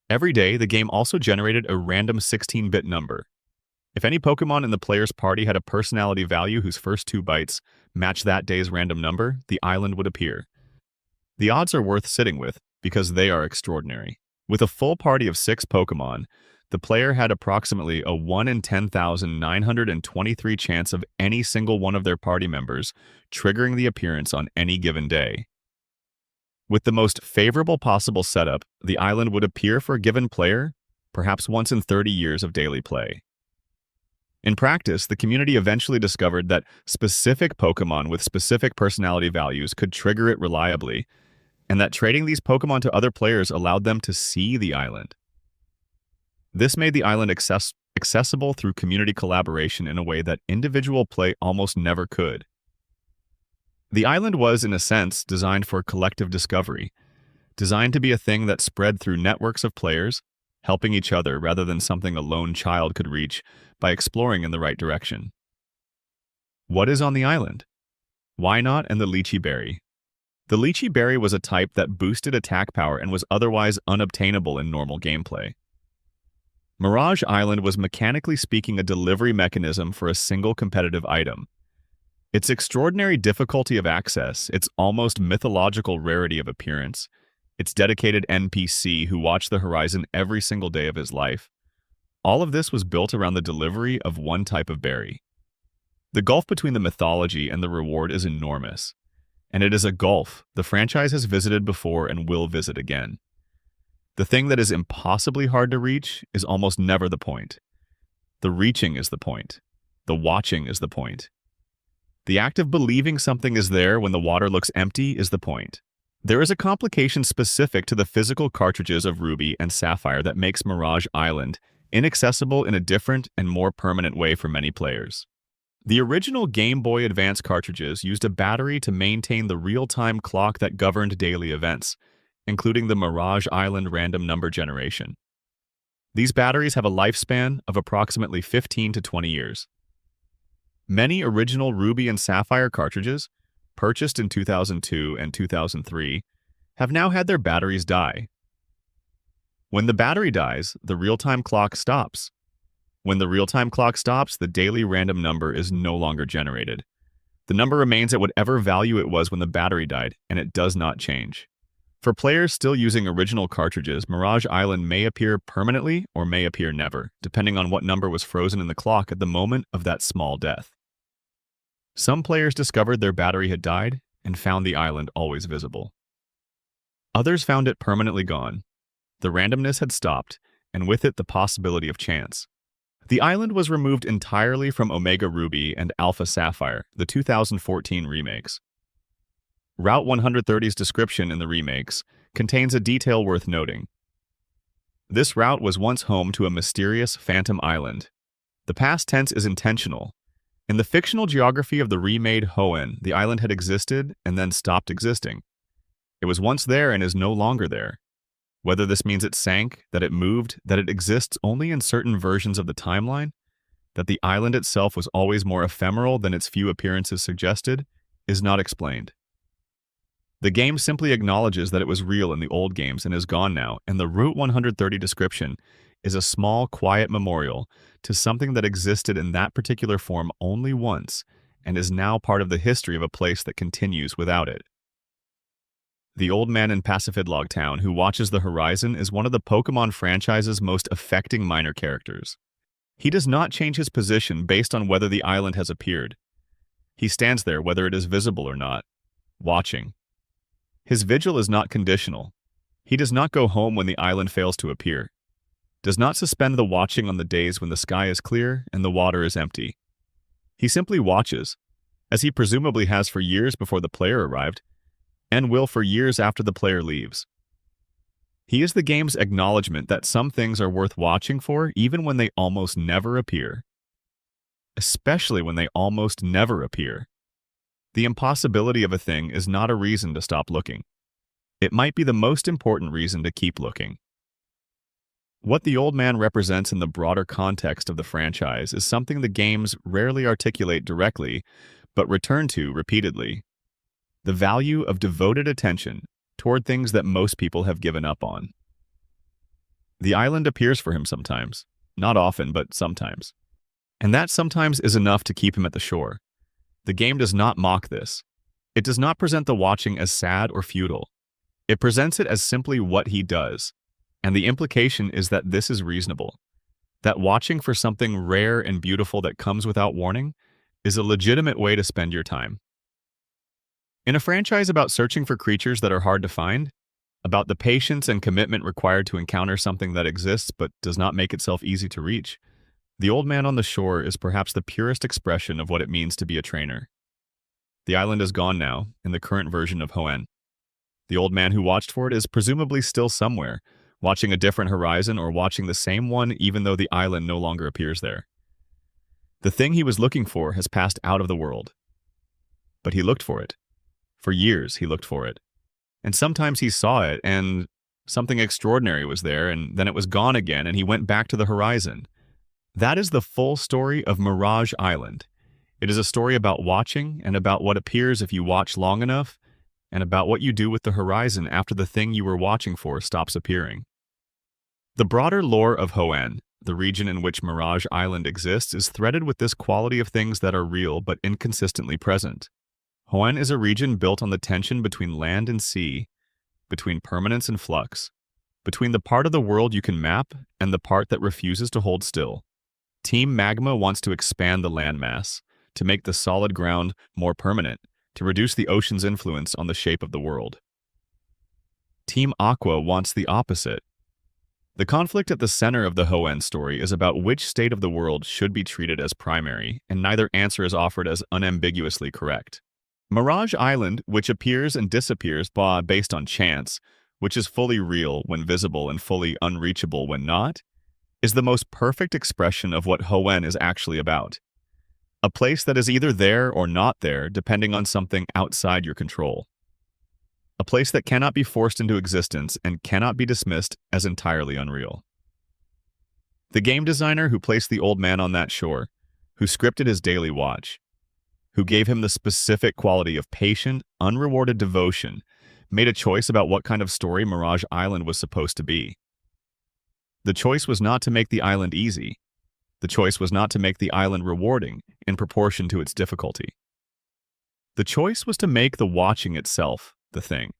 Every day, the game also generated a random 16-bit number. If any Pokemon in the player's party had a personality value whose first 2 bytes matched that day's random number, the island would appear. The odds are worth sitting with, because they are extraordinary. With a full party of 6 Pokemon, the player had approximately a 1 in 10,923 chance of any single one of their party members triggering the appearance on any given day. With the most favorable possible setup, the island would appear for a given player perhaps once in 30 years of daily play. In practice, the community eventually discovered that specific Pokemon with specific personality values could trigger it reliably, and that trading these Pokemon to other players allowed them to see the island. This made the island accessible through community collaboration in a way that individual play almost never could. The island was, in a sense, designed for collective discovery, designed to be a thing that spread through networks of players, helping each other rather than something a lone child could reach by exploring in the right direction. What is on the island? Wynaut and the Lychee Berry. The Lychee Berry was a type that boosted attack power and was otherwise unobtainable in normal gameplay. Mirage Island was mechanically speaking a delivery mechanism for a single competitive item. Its extraordinary difficulty of access, its almost mythological rarity of appearance, its dedicated NPC who watched the horizon every single day of his life, all of this was built around the delivery of one type of berry. The gulf between the mythology and the reward is enormous, and it is a gulf the franchise has visited before and will visit again. The thing that is impossibly hard to reach is almost never the point. The reaching is the point. The watching is the point. The act of believing something is there when the water looks empty is the point. There is a complication specific to the physical cartridges of Ruby and Sapphire that makes Mirage Island inaccessible in a different and more permanent way for many players. The original Game Boy Advance cartridges used a battery to maintain the real-time clock that governed daily events, including the Mirage Island random number generation. These batteries have a lifespan of approximately 15 to 20 years. Many original Ruby and Sapphire cartridges, purchased in 2002 and 2003, have now had their batteries die. When the battery dies, the real-time clock stops. When the real-time clock stops, the daily random number is no longer generated. The number remains at whatever value it was when the battery died, and it does not change. For players still using original cartridges, Mirage Island may appear permanently or may appear never, depending on what number was frozen in the clock at the moment of that small death. Some players discovered their battery had died and found the island always visible. Others found it permanently gone. The randomness had stopped, and with it the possibility of chance. The island was removed entirely from Omega Ruby and Alpha Sapphire, the 2014 remakes. Route 130's description in the remakes contains a detail worth noting. This route was once home to a mysterious phantom island. The past tense is intentional. In the fictional geography of the remade Hoenn, the island had existed and then stopped existing. It was once there and is no longer there. Whether this means it sank, that it moved, that it exists only in certain versions of the timeline, that the island itself was always more ephemeral than its few appearances suggested, is not explained. The game simply acknowledges that it was real in the old games and is gone now, and the Route 130 description is a small, quiet memorial to something that existed in that particular form only once and is now part of the history of a place that continues without it. The old man in Pacifidlog Town who watches the horizon is one of the Pokemon franchise's most affecting minor characters. He does not change his position based on whether the island has appeared. He stands there whether it is visible or not, watching. His vigil is not conditional. He does not go home when the island fails to appear, does not suspend the watching on the days when the sky is clear and the water is empty. He simply watches, as he presumably has for years before the player arrived, and will for years after the player leaves. He is the game's acknowledgement that some things are worth watching for even when they almost never appear. Especially when they almost never appear. The impossibility of a thing is not a reason to stop looking. It might be the most important reason to keep looking. What the old man represents in the broader context of the franchise is something the games rarely articulate directly, but return to repeatedly. The value of devoted attention toward things that most people have given up on. The island appears for him sometimes, not often, but sometimes. And that sometimes is enough to keep him at the shore. The game does not mock this. It does not present the watching as sad or futile. It presents it as simply what he does. And the implication is that this is reasonable. That watching for something rare and beautiful that comes without warning is a legitimate way to spend your time. In a franchise about searching for creatures that are hard to find, about the patience and commitment required to encounter something that exists but does not make itself easy to reach, the old man on the shore is perhaps the purest expression of what it means to be a trainer. The island is gone now, in the current version of Hoenn. The old man who watched for it is presumably still somewhere, watching a different horizon or watching the same one even though the island no longer appears there. The thing he was looking for has passed out of the world. But he looked for it. For years he looked for it. And sometimes he saw it and something extraordinary was there and then it was gone again and he went back to the horizon. That is the full story of Mirage Island. It is a story about watching and about what appears if you watch long enough and about what you do with the horizon after the thing you were watching for stops appearing. The broader lore of Hoenn, the region in which Mirage Island exists, is threaded with this quality of things that are real but inconsistently present. Hoenn is a region built on the tension between land and sea, between permanence and flux, between the part of the world you can map and the part that refuses to hold still. Team Magma wants to expand the landmass, to make the solid ground more permanent, to reduce the ocean's influence on the shape of the world. Team Aqua wants the opposite. The conflict at the center of the Hoenn story is about which state of the world should be treated as primary, and neither answer is offered as unambiguously correct. Mirage Island, which appears and disappears based on chance, which is fully real when visible and fully unreachable when not, is the most perfect expression of what Hoenn is actually about. A place that is either there or not there depending on something outside your control. A place that cannot be forced into existence and cannot be dismissed as entirely unreal. The game designer who placed the old man on that shore, who scripted his daily watch, who gave him the specific quality of patient, unrewarded devotion, made a choice about what kind of story Mirage Island was supposed to be. The choice was not to make the island easy. The choice was not to make the island rewarding in proportion to its difficulty. The choice was to make the watching itself the thing.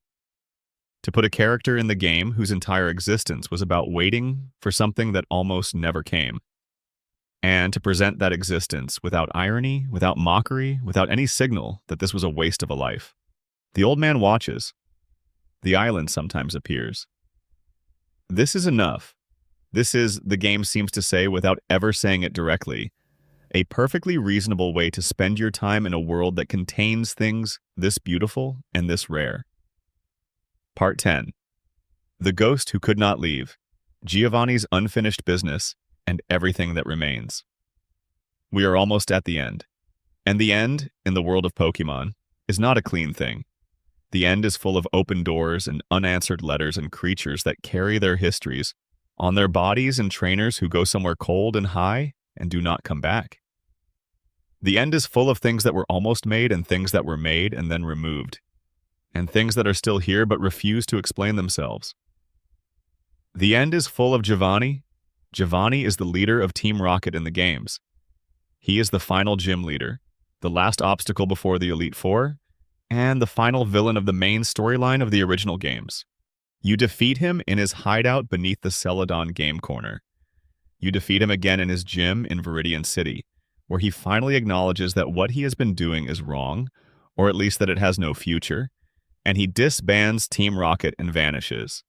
To put a character in the game whose entire existence was about waiting for something that almost never came. And to present that existence without irony, without mockery, without any signal that this was a waste of a life. The old man watches. The island sometimes appears. This is enough. This is, the game seems to say without ever saying it directly, a perfectly reasonable way to spend your time in a world that contains things this beautiful and this rare. Part 10. The Ghost Who Could Not Leave, Giovanni's Unfinished Business, and Everything That Remains. We are almost at the end. And the end, in the world of Pokemon, is not a clean thing. The end is full of open doors and unanswered letters and creatures that carry their histories on their bodies and trainers who go somewhere cold and high and do not come back. The end is full of things that were almost made and things that were made and then removed, and things that are still here but refuse to explain themselves. The end is full of Giovanni. Giovanni is the leader of Team Rocket in the games. He is the final gym leader, the last obstacle before the Elite Four, and the final villain of the main storyline of the original games. You defeat him in his hideout beneath the Celadon Game Corner. You defeat him again in his gym in Viridian City, where he finally acknowledges that what he has been doing is wrong, or at least that it has no future, and he disbands Team Rocket and vanishes.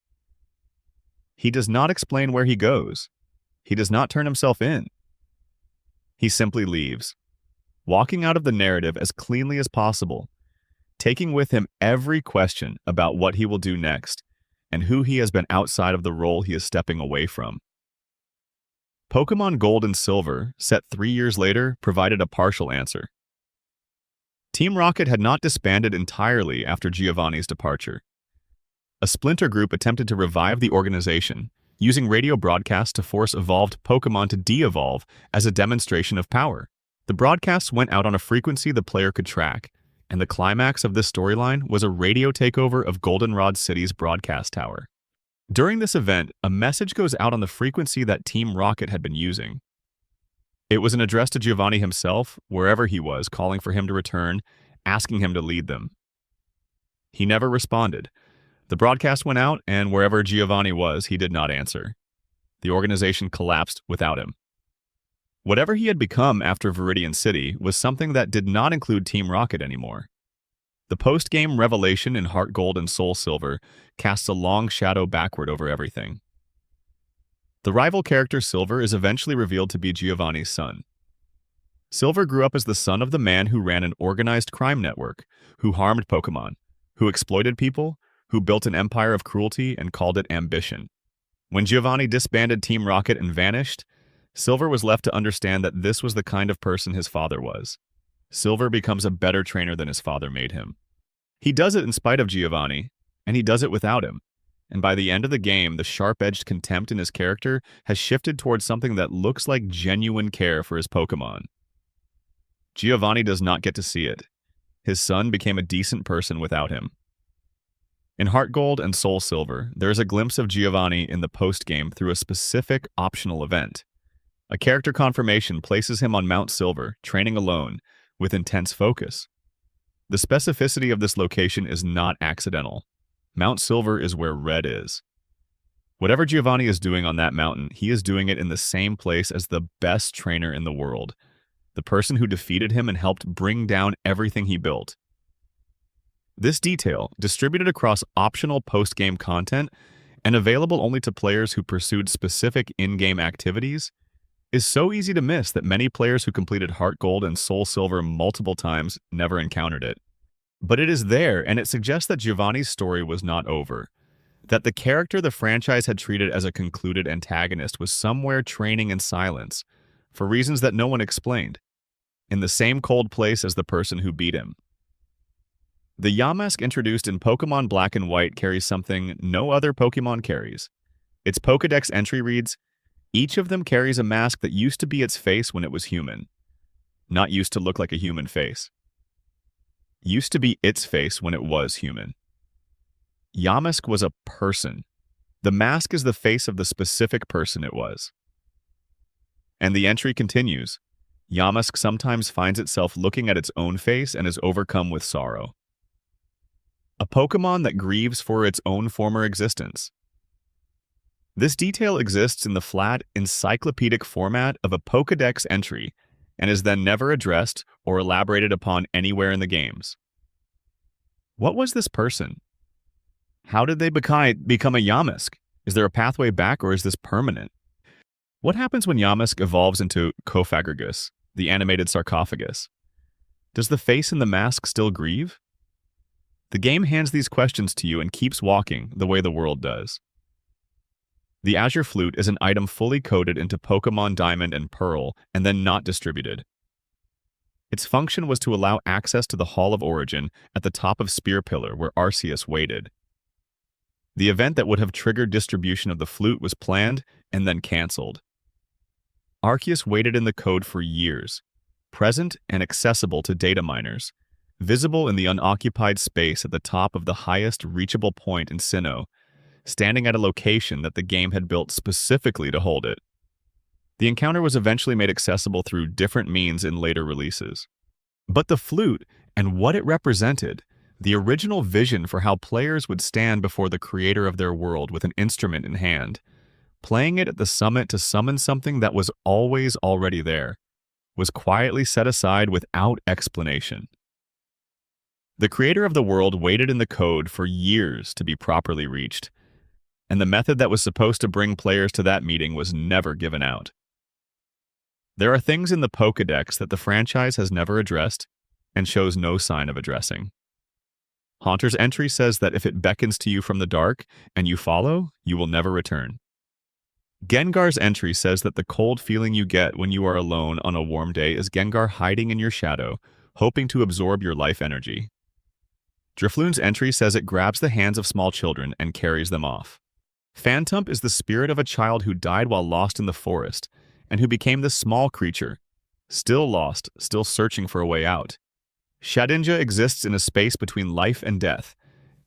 He does not explain where he goes. He does not turn himself in. He simply leaves, walking out of the narrative as cleanly as possible, taking with him every question about what he will do next and who he has been outside of the role he is stepping away from. Pokemon Gold and Silver, set 3 years later, provided a partial answer. Team Rocket had not disbanded entirely after Giovanni's departure. A splinter group attempted to revive the organization, using radio broadcasts to force evolved Pokemon to de-evolve as a demonstration of power. The broadcasts went out on a frequency the player could track, and the climax of this storyline was a radio takeover of Goldenrod City's broadcast tower. During this event, a message goes out on the frequency that Team Rocket had been using. It was an address to Giovanni himself, wherever he was, calling for him to return, asking him to lead them. He never responded. The broadcast went out, and wherever Giovanni was, he did not answer. The organization collapsed without him. Whatever he had become after Viridian City was something that did not include Team Rocket anymore. The post-game revelation in Heart Gold and Soul Silver casts a long shadow backward over everything. The rival character Silver is eventually revealed to be Giovanni's son. Silver grew up as the son of the man who ran an organized crime network, who harmed Pokemon, who exploited people, who built an empire of cruelty and called it ambition. When Giovanni disbanded Team Rocket and vanished, Silver was left to understand that this was the kind of person his father was. Silver becomes a better trainer than his father made him. He does it in spite of Giovanni, and he does it without him. And by the end of the game, the sharp-edged contempt in his character has shifted towards something that looks like genuine care for his Pokemon. Giovanni does not get to see it. His son became a decent person without him. In Heart Gold and Soul Silver, there is a glimpse of Giovanni in the post-game through a specific optional event. A character confirmation places him on Mount Silver, training alone, with intense focus. The specificity of this location is not accidental. Mount Silver is where Red is. Whatever Giovanni is doing on that mountain, he is doing it in the same place as the best trainer in the world, the person who defeated him and helped bring down everything he built. This detail, distributed across optional post-game content and available only to players who pursued specific in-game activities, is so easy to miss that many players who completed Heart Gold and Soul Silver multiple times never encountered it. But it is there, and it suggests that Giovanni's story was not over, that the character the franchise had treated as a concluded antagonist was somewhere training in silence, for reasons that no one explained, in the same cold place as the person who beat him. The Yamask introduced in Pokemon Black and White carries something no other Pokemon carries. Its Pokédex entry reads, "Each of them carries a mask that used to be its face when it was human. Not used to look like a human face. Used to be its face when it was human." Yamask was a person. The mask is the face of the specific person it was. And the entry continues. Yamask sometimes finds itself looking at its own face and is overcome with sorrow. A Pokemon that grieves for its own former existence. This detail exists in the flat, encyclopedic format of a Pokédex entry and is then never addressed or elaborated upon anywhere in the games. What was this person? How did they become a Yamask? Is there a pathway back, or is this permanent? What happens when Yamask evolves into Cofagrigus, the animated sarcophagus? Does the face in the mask still grieve? The game hands these questions to you and keeps walking the way the world does. The Azure Flute is an item fully coded into Pokemon Diamond and Pearl and then not distributed. Its function was to allow access to the Hall of Origin at the top of Spear Pillar where Arceus waited. The event that would have triggered distribution of the flute was planned and then cancelled. Arceus waited in the code for years, present and accessible to data miners, visible in the unoccupied space at the top of the highest reachable point in Sinnoh, standing at a location that the game had built specifically to hold it. The encounter was eventually made accessible through different means in later releases. But the flute and what it represented, the original vision for how players would stand before the creator of their world with an instrument in hand, playing it at the summit to summon something that was always already there, was quietly set aside without explanation. The creator of the world waited in the code for years to be properly reached, and the method that was supposed to bring players to that meeting was never given out. There are things in the Pokédex that the franchise has never addressed and shows no sign of addressing. Haunter's entry says that if it beckons to you from the dark and you follow, you will never return. Gengar's entry says that the cold feeling you get when you are alone on a warm day is Gengar hiding in your shadow, hoping to absorb your life energy. Drifloon's entry says it grabs the hands of small children and carries them off. Phantump is the spirit of a child who died while lost in the forest, and who became this small creature, still lost, still searching for a way out. Shadinja exists in a space between life and death,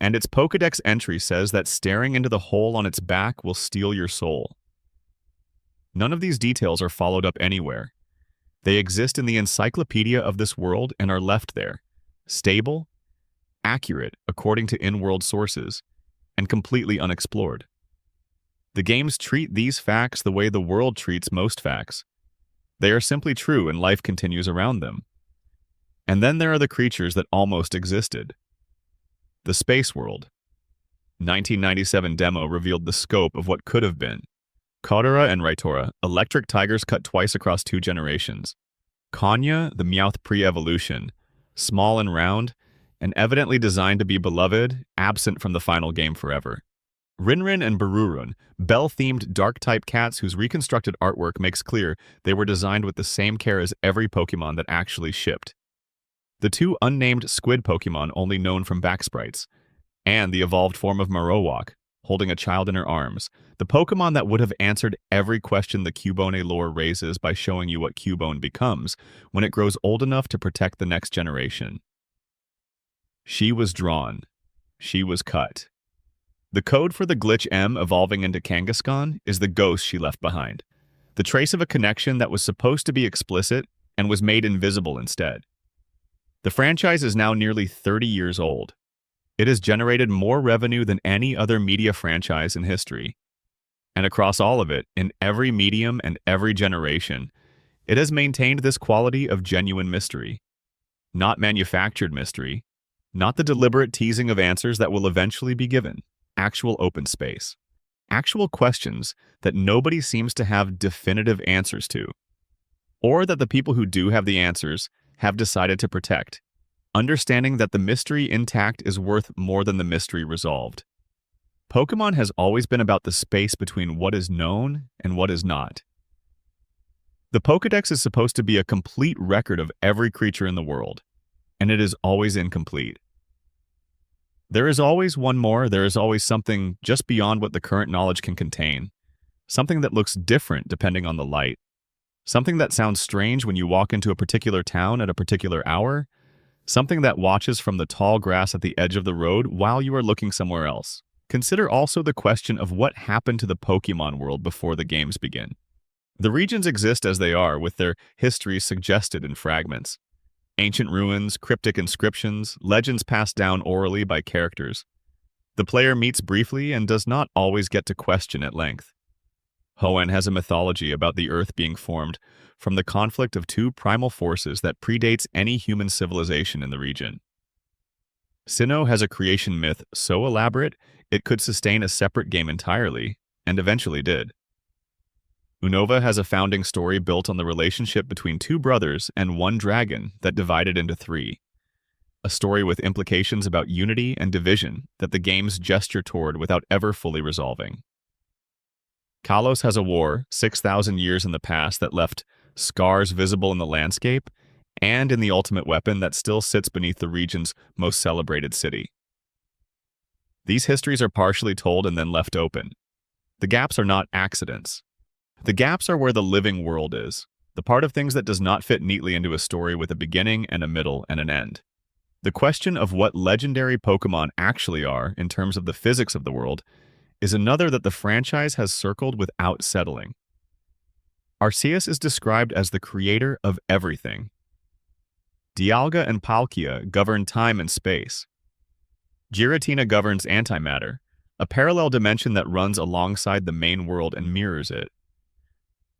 and its Pokédex entry says that staring into the hole on its back will steal your soul. None of these details are followed up anywhere. They exist in the encyclopedia of this world and are left there, stable, accurate according to in-world sources, and completely unexplored. The games treat these facts the way the world treats most facts. They are simply true and life continues around them. And then there are the creatures that almost existed. The Space World. 1997 demo revealed the scope of what could have been. Kaudora and Raitora, electric tigers cut twice across 2 generations. Kanya, the Meowth pre-evolution, small and round, and evidently designed to be beloved, absent from the final game forever. Rinrin and Barurun, bell-themed dark-type cats whose reconstructed artwork makes clear they were designed with the same care as every Pokémon that actually shipped. The 2 unnamed squid Pokémon only known from backsprites, and the evolved form of Marowak, holding a child in her arms, the Pokémon that would have answered every question the Cubone lore raises by showing you what Cubone becomes when it grows old enough to protect the next generation. She was drawn. She was cut. The code for the Glitch M evolving into Kangaskhan is the ghost she left behind, the trace of a connection that was supposed to be explicit and was made invisible instead. The franchise is now nearly 30 years old. It has generated more revenue than any other media franchise in history. And across all of it, in every medium and every generation, it has maintained this quality of genuine mystery. Not manufactured mystery, not the deliberate teasing of answers that will eventually be given. Actual open space. Actual questions that nobody seems to have definitive answers to. Or that the people who do have the answers have decided to protect, understanding that the mystery intact is worth more than the mystery resolved. Pokémon has always been about the space between what is known and what is not. The Pokédex is supposed to be a complete record of every creature in the world, and it is always incomplete. There is always one more, there is always something just beyond what the current knowledge can contain. Something that looks different depending on the light. Something that sounds strange when you walk into a particular town at a particular hour. Something that watches from the tall grass at the edge of the road while you are looking somewhere else. Consider also the question of what happened to the Pokémon world before the games begin. The regions exist as they are, with their histories suggested in fragments. Ancient ruins, cryptic inscriptions, legends passed down orally by characters. The player meets briefly and does not always get to question at length. Hoenn has a mythology about the Earth being formed from the conflict of 2 primal forces that predates any human civilization in the region. Sinnoh has a creation myth so elaborate it could sustain a separate game entirely, and eventually did. Unova has a founding story built on the relationship between 2 brothers and 1 dragon that divided into 3. A story with implications about unity and division that the games gesture toward without ever fully resolving. Kalos has a war 6,000 years in the past that left scars visible in the landscape and in the ultimate weapon that still sits beneath the region's most celebrated city. These histories are partially told and then left open. The gaps are not accidents. The gaps are where the living world is, the part of things that does not fit neatly into a story with a beginning and a middle and an end. The question of what legendary Pokémon actually are in terms of the physics of the world is another that the franchise has circled without settling. Arceus is described as the creator of everything. Dialga and Palkia govern time and space. Giratina governs antimatter, a parallel dimension that runs alongside the main world and mirrors it.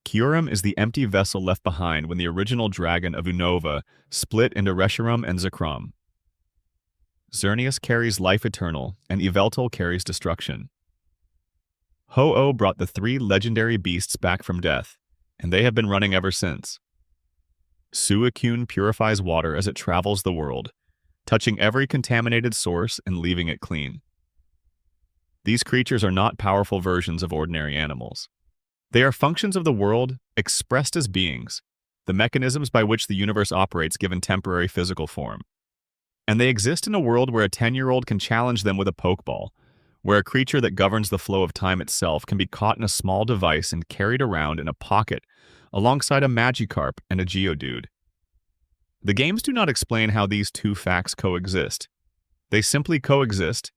Kyurem is the empty vessel left behind when the original dragon of Unova split into Reshiram and Zekrom. Xerneas carries life eternal, and Yveltal carries destruction. Ho-Oh brought the three legendary beasts back from death, and they have been running ever since. Suicune purifies water as it travels the world, touching every contaminated source and leaving it clean. These creatures are not powerful versions of ordinary animals. They are functions of the world expressed as beings, the mechanisms by which the universe operates given temporary physical form. And they exist in a world where a 10-year-old can challenge them with a pokeball, where a creature that governs the flow of time itself can be caught in a small device and carried around in a pocket alongside a Magikarp and a Geodude. The games do not explain how these two facts coexist. They simply coexist,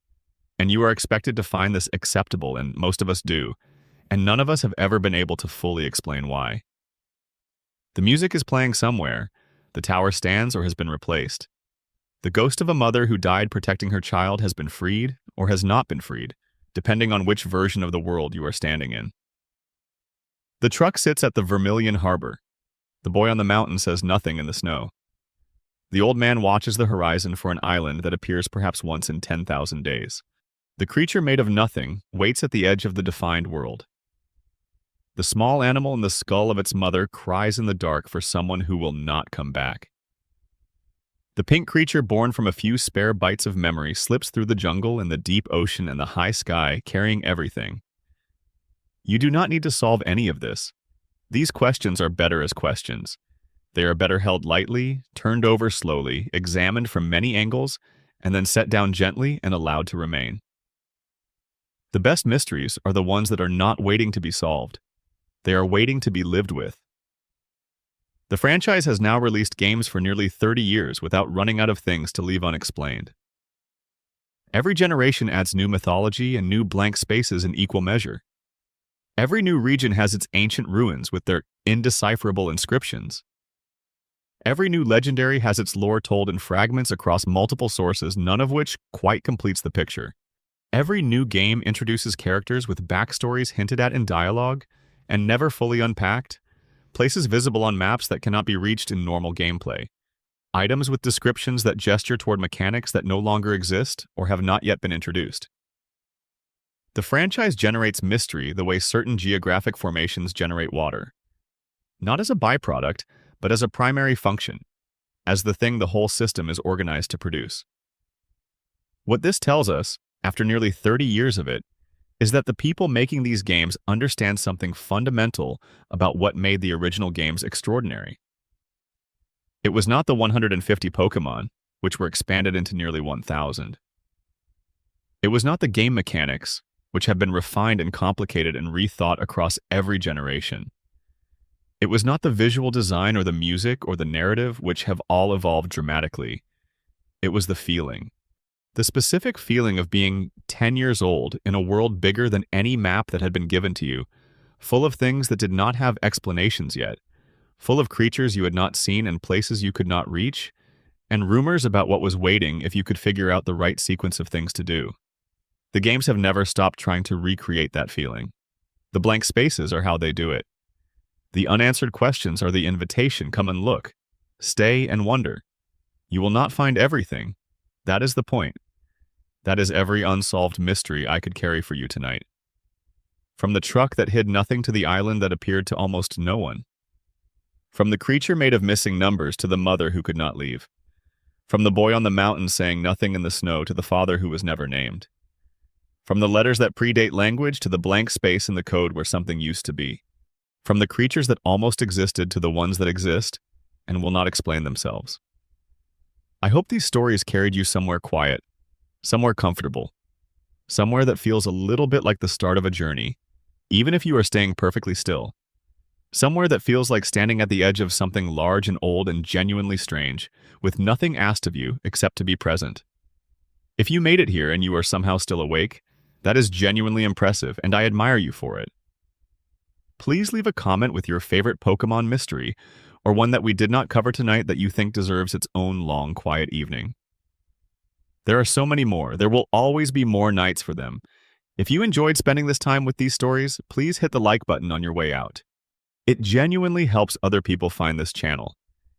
and you are expected to find this acceptable, and most of us do, and none of us have ever been able to fully explain why. The music is playing somewhere, the tower stands or has been replaced. The ghost of a mother who died protecting her child has been freed or has not been freed, depending on which version of the world you are standing in. The truck sits at the Vermilion Harbor. The boy on the mountain says nothing in the snow. The old man watches the horizon for an island that appears perhaps once in 10,000 days. The creature made of nothing waits at the edge of the defined world. The small animal in the skull of its mother cries in the dark for someone who will not come back. The pink creature born from a few spare bites of memory slips through the jungle and the deep ocean and the high sky, carrying everything. You do not need to solve any of this. These questions are better as questions. They are better held lightly, turned over slowly, examined from many angles, and then set down gently and allowed to remain. The best mysteries are the ones that are not waiting to be solved. They are waiting to be lived with. The franchise has now released games for nearly 30 years without running out of things to leave unexplained. Every generation adds new mythology and new blank spaces in equal measure. Every new region has its ancient ruins with their indecipherable inscriptions. Every new legendary has its lore told in fragments across multiple sources, none of which quite completes the picture. Every new game introduces characters with backstories hinted at in dialogue and never fully unpacked, places visible on maps that cannot be reached in normal gameplay, items with descriptions that gesture toward mechanics that no longer exist or have not yet been introduced. The franchise generates mystery the way certain geographic formations generate water. Not as a byproduct, but as a primary function, as the thing the whole system is organized to produce. What this tells us, after nearly 30 years of it, is that the people making these games understand something fundamental about what made the original games extraordinary. It was not the 150 Pokémon, which were expanded into nearly 1,000. It was not the game mechanics, which have been refined and complicated and rethought across every generation. It was not the visual design or the music or the narrative, which have all evolved dramatically. It was the feeling. The specific feeling of being 10 years old in a world bigger than any map that had been given to you, full of things that did not have explanations yet, full of creatures you had not seen and places you could not reach, and rumors about what was waiting if you could figure out the right sequence of things to do. The games have never stopped trying to recreate that feeling. The blank spaces are how they do it. The unanswered questions are the invitation. Come and look. Stay and wonder. You will not find everything. That is the point. That is every unsolved mystery I could carry for you tonight. From the truck that hid nothing to the island that appeared to almost no one. From the creature made of missing numbers to the mother who could not leave. From the boy on the mountain saying nothing in the snow to the father who was never named. From the letters that predate language to the blank space in the code where something used to be. From the creatures that almost existed to the ones that exist and will not explain themselves. I hope these stories carried you somewhere quiet, somewhere comfortable, somewhere that feels a little bit like the start of a journey, even if you are staying perfectly still. Somewhere that feels like standing at the edge of something large and old and genuinely strange, with nothing asked of you except to be present. If you made it here and you are somehow still awake, that is genuinely impressive, and I admire you for it. Please leave a comment with your favorite Pokemon mystery, or one that we did not cover tonight that you think deserves its own long, quiet evening. There are so many more. There will always be more nights for them. If you enjoyed spending this time with these stories, please hit the like button on your way out. It genuinely helps other people find this channel,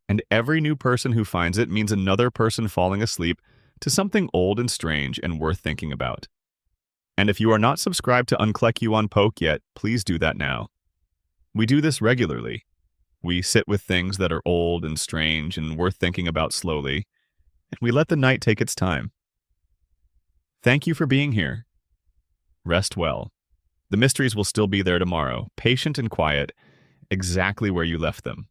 and every new person who finds it means another person falling asleep to something old and strange and worth thinking about. And if you are not subscribed to Uncleck You on Poke yet, please do that now. We do this regularly. We sit with things that are old and strange and worth thinking about slowly, and we let the night take its time. Thank you for being here. Rest well. The mysteries will still be there tomorrow, patient and quiet, exactly where you left them.